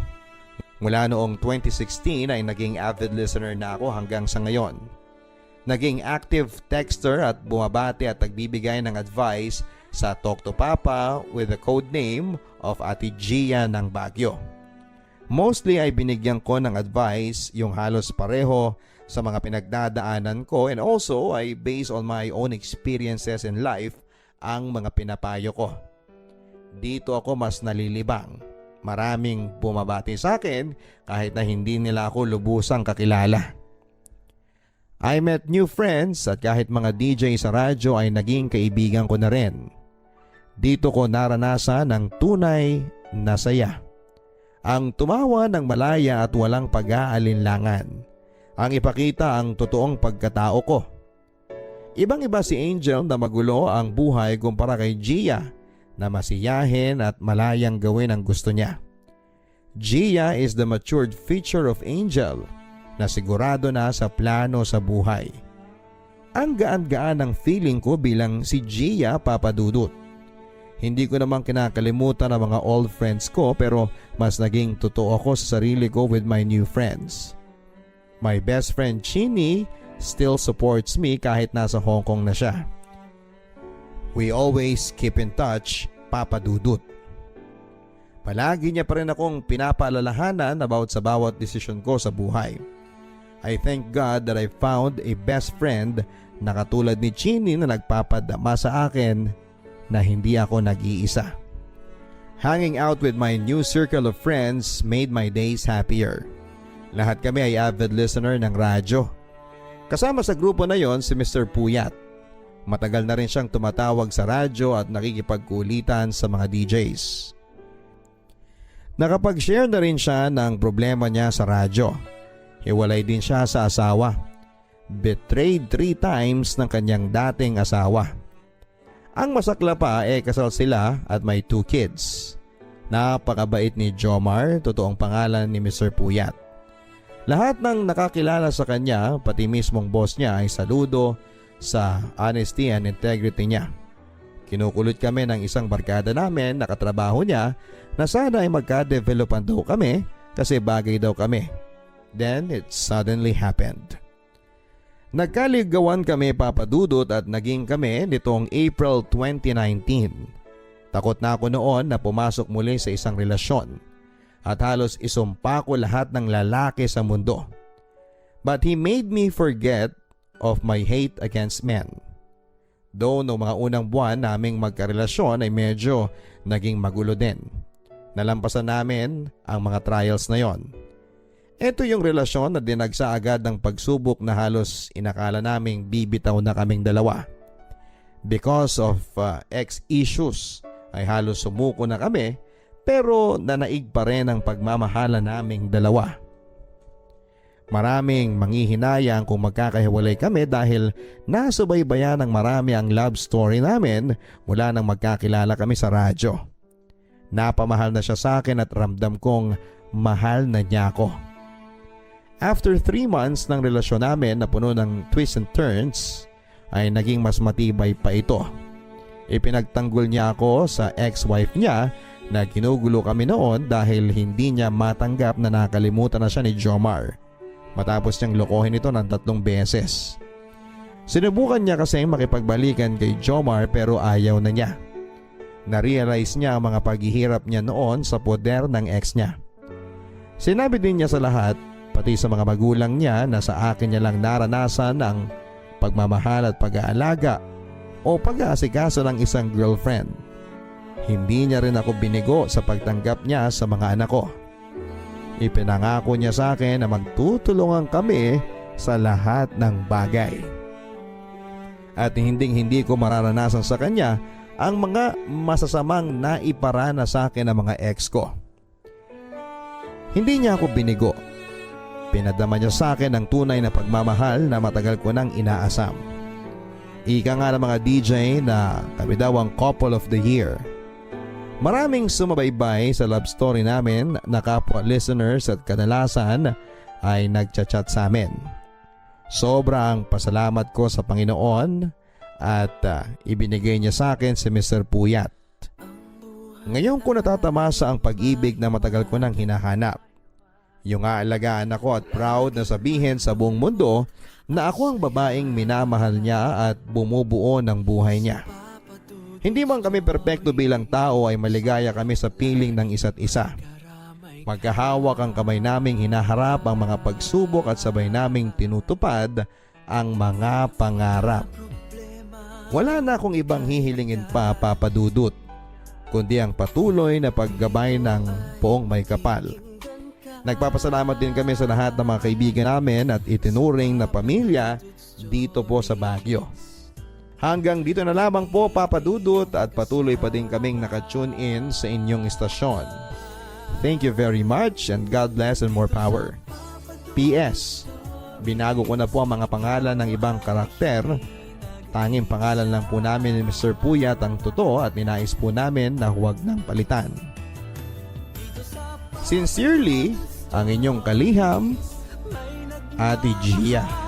Mula noong 2016 ay naging avid listener na ako hanggang sa ngayon. Naging active texter at bumabati at nagbibigay ng advice sa Talk to Papa with the code name of Ate Gia ng Baguio. Mostly ay binigyan ko ng advice yung halos pareho sa mga pinagdadaanan ko and also ay based on my own experiences in life ang mga pinapayo ko. Dito ako mas nalilibang. Maraming bumabati sa akin kahit na hindi nila ako lubusang kakilala. I met new friends at kahit mga DJ sa radyo ay naging kaibigan ko na rin. Dito ko naranasan ang tunay na saya. Ang tumawa ng malaya at walang pag-aalinlangan. Ang ipakita ang totoong pagkatao ko. Ibang-iba si Angel na magulo ang buhay kumpara kay Gia na masiyahin at malayang gawin ang gusto niya. Gia is the matured feature of Angel na sigurado na sa plano sa buhay. Ang gaan-gaan ng feeling ko bilang si Gia, Papa Dudut. Hindi ko naman kinakalimutan ang mga old friends ko pero mas naging totoo ako sa sarili ko with my new friends. My best friend Chini still supports me kahit nasa Hong Kong na siya. We always keep in touch, Papa Dudut. Palagi niya pa rin akong pinapaalalahanan about sa bawat desisyon ko sa buhay. I thank God that I found a best friend na katulad ni Chini na nagpapadama sa akin na hindi ako nag-iisa. Hanging out with my new circle of friends made my days happier. Lahat kami ay avid listener ng radyo. Kasama sa grupo na yon si Mr. Puyat. Matagal na rin siyang tumatawag sa radyo at nakikipagkulitan sa mga DJs. Nakapag-share na rin siya ng problema niya sa radyo. Hiwalay din siya sa asawa. Betrayed 3 times ng kanyang dating asawa. Ang masakla pa kasal sila at may 2 kids. Napakabait ni Jomar, totoong pangalan ni Mr. Puyat. Lahat ng nakakilala sa kanya, pati mismong boss niya ay saludo sa honesty and integrity niya. Kinukulit kami ng isang barkada namin na katrabaho niya na sana ay magka-developan daw kami kasi bagay daw kami. Then it suddenly happened. Nagkaligawan kami, Papa Dudut, at naging kami nitong April 2019. Takot na ako noon na pumasok muli sa isang relasyon at halos isumpa ko lahat ng lalaki sa mundo. But he made me forget of my hate against men. Though noong mga unang buwan naming magkarelasyon ay medyo naging magulo din. Nalampasan namin ang mga trials na yon. Ito yung relasyon na dinagsa agad ng pagsubok na halos inakala naming bibitaw na kaming dalawa. Because of ex-issues ay halos sumuko na kami pero nanaig pa rin ang pagmamahala naming dalawa. Maraming manghihinayang kung magkakahiwalay kami dahil nasubaybayan ng marami ang love story namin mula nang magkakilala kami sa radyo. Napamahal na siya sa akin at ramdam kong mahal na niya ako. After 3 months ng relasyon namin na puno ng twists and turns, ay naging mas matibay pa ito. Ipinagtanggol niya ako sa ex-wife niya na ginugulo kami noon dahil hindi niya matanggap na nakalimutan na siya ni Jomar. Matapos niyang lokohin ito ng 3 beses. Sinubukan niya kasi makipagbalikan kay Jomar pero ayaw na niya. Na-realize niya ang mga paghihirap niya noon sa poder ng ex niya. Sinabi din niya sa lahat, pati sa mga magulang niya, na sa akin niya lang naranasan ang pagmamahal at pag-aalaga o pag-aasikaso ng isang girlfriend. Hindi niya rin ako binigo sa pagtanggap niya sa mga anak ko. Ipinangako niya sa akin na magtutulungan kami sa lahat ng bagay. At hindi ko mararanasan sa kanya ang mga masasamang naiparana sa akin ng mga ex ko. Hindi niya ako binigo. Pinadama niya sa akin ang tunay na pagmamahal na matagal ko nang inaasam. Ika nga ng mga DJ na kami daw ang couple of the year. Maraming sumabaybay sa love story namin na kapwa listeners at kadalasan ay nagchat-chat sa amin. Sobrang pasalamat ko sa Panginoon at ibinigay niya sa akin si Mr. Puyat. Ngayon ko natatamasa ang pag-ibig na matagal ko nang hinahanap. Yung aalagaan ako at proud na sabihin sa buong mundo na ako ang babaeng minamahal niya at bumubuo ng buhay niya. Hindi man kami perpekto bilang tao ay maligaya kami sa piling ng isa't isa. Magkahawak ang kamay naming hinaharap ang mga pagsubok at sabay naming tinutupad ang mga pangarap. Wala na akong ibang hihilingin pa, Papa Dudut, kundi ang patuloy na paggabay ng poong may kapal. Nagpapasalamat din kami sa lahat ng mga kaibigan namin at itinuring na pamilya dito po sa Baguio. Hanggang dito na lamang po, Papa Dudut, at patuloy pa din kaming nakatune in sa inyong istasyon. Thank you very much and God bless and more power. P.S. Binago ko na po ang mga pangalan ng ibang karakter. Tanging pangalan lang po namin ni Mr. Puyat ang totoo at ninais po namin na huwag nang palitan. Sincerely, ang inyong kaliham, Ate Gia.